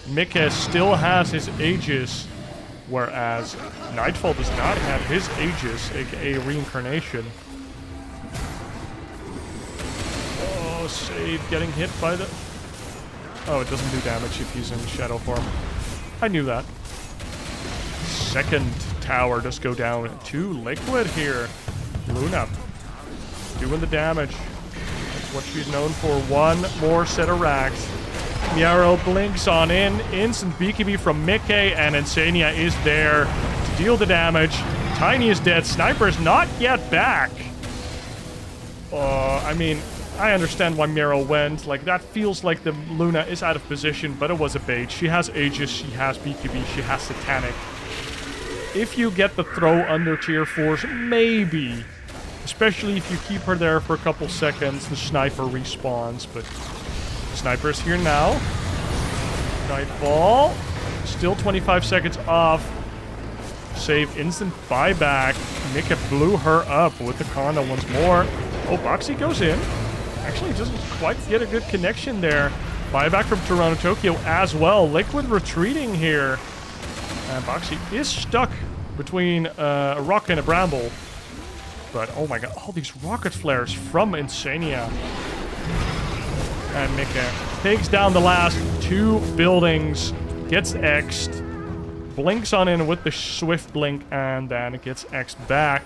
Mika still has his Aegis, whereas Nightfall does not have his Aegis, aka Reincarnation. Oh, save getting hit by the... Oh, it doesn't do damage if he's in shadow form. I knew that. Second tower does go down to Liquid here. Luna doing the damage. That's what she's known for. One more set of racks. Miero blinks on in. Instant BKB from Mickey, and Insania is there to deal the damage. Tiny is dead. Sniper's not yet back. I mean, I understand why Miero went. Like, that feels like the Luna is out of position, but it was a bait. She has Aegis, she has BKB, she has Satanic. If you get the throw under tier 4s, maybe. Especially if you keep her there for a couple seconds, the Sniper respawns, but... Sniper's here now. Nightfall. Still 25 seconds off. Save instant buyback. Mika blew her up with the Conda once more. Oh, Boxy goes in. Actually doesn't quite get a good connection there. Buyback from Toronto Tokyo as well. Liquid retreating here. And Boxy is stuck between a rock and a bramble. But oh my god, all these rocket flares from Insania. And Mika takes down the last 2 buildings, gets X'd, blinks on in with the swift blink, and then it gets X'd back.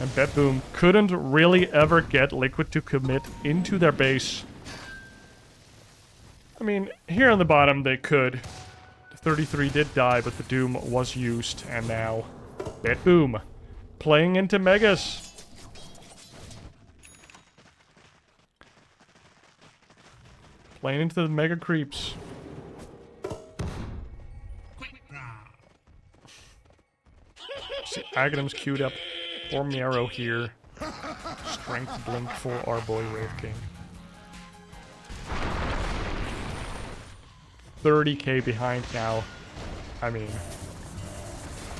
And BetBoom couldn't really ever get Liquid to commit into their base. I mean, here on the bottom they could. The 33 did die, but the Doom was used, and now BetBoom playing into Megas. Playing into the Mega Creeps. See, Aghanim's queued up for Miero here. Strength blink for our boy Wraith King. 30k behind now. I mean,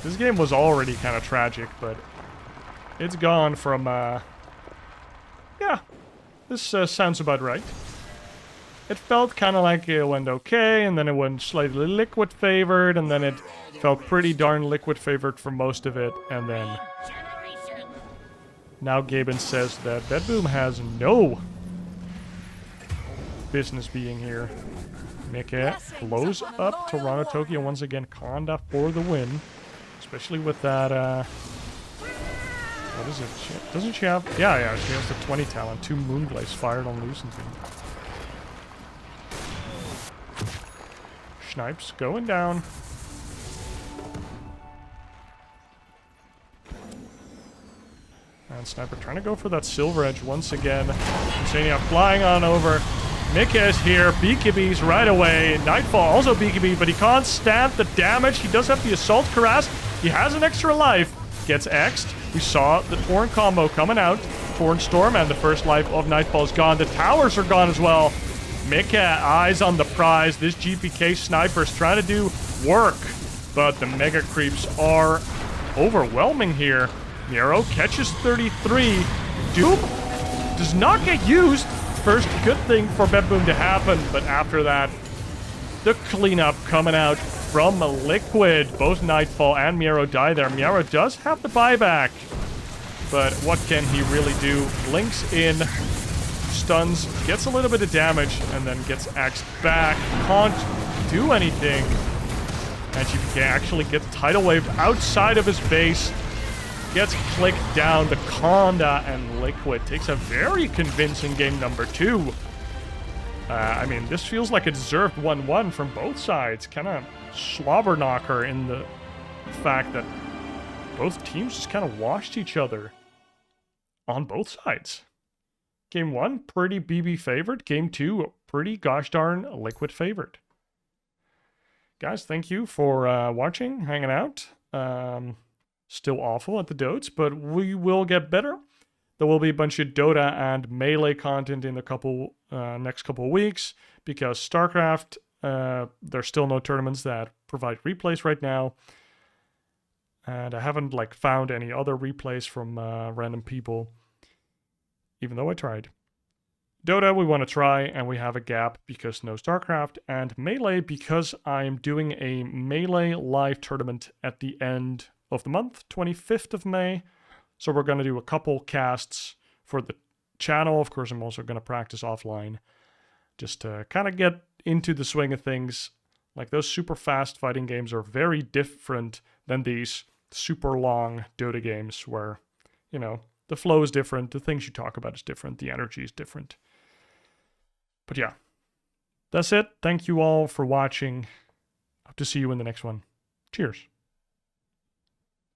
this game was already kind of tragic, but it's gone from, yeah, this sounds about right. It felt kind of like it went okay, and then it went slightly Liquid favored, and then it felt pretty darn Liquid favored for most of it, and then now Gaben says that BetBoom has no business being here. Mika blows up Toronto Tokyo once again. Conda for the win, especially with that, what is it? Doesn't she have? Yeah, she has the 20 talent. 2 Moonglaze fired on Lucentin. Snipes going down. And Sniper trying to go for that Silver Edge once again. Insania flying on over. Mika is here. BKB's right away. Nightfall also BKB, but he can't stand the damage. He does have the Assault Cuirass. He has an extra life. Gets X'd. We saw the Torn combo coming out. Torn Storm, and the first life of Nightfall is gone. The towers are gone as well. Mika, eyes on the prize. This GPK sniper's trying to do work, but the Mega Creeps are overwhelming here. Nero catches 33. Doom does not get used. First good thing for BetBoom to happen, but after that, the cleanup coming out from Liquid. Both Nightfall and Miero die there. Miero does have the buyback, but what can he really do? Links in, stuns, gets a little bit of damage, and then gets axed back. Can't do anything. And GPK actually gets Tidal Wave outside of his base. Gets clicked down. The Conda and Liquid takes a very convincing game number 2. I mean, this feels like a deserved 1-1 from both sides. Kind of slobber knocker in the fact that both teams just kind of washed each other on both sides. Game 1, pretty BB favored. Game 2, pretty gosh darn Liquid favored. Guys, thank you for watching, hanging out. Still awful at the Dotes, but we will get better. There will be a bunch of Dota and Melee content in the next couple of weeks, because StarCraft, there's still no tournaments that provide replays right now. And I haven't found any other replays from random people, even though I tried. Dota, we want to try, and we have a gap because no StarCraft, and Melee because I'm doing a Melee live tournament at the end of the month, 25th of May. So we're going to do a couple casts for the channel. Of course, I'm also going to practice offline just to kind of get into the swing of things. Like, those super fast fighting games are very different than these super long Dota games where, you know, the flow is different, the things you talk about is different, the energy is different. But yeah, that's it. Thank you all for watching. Hope to see you in the next one. Cheers.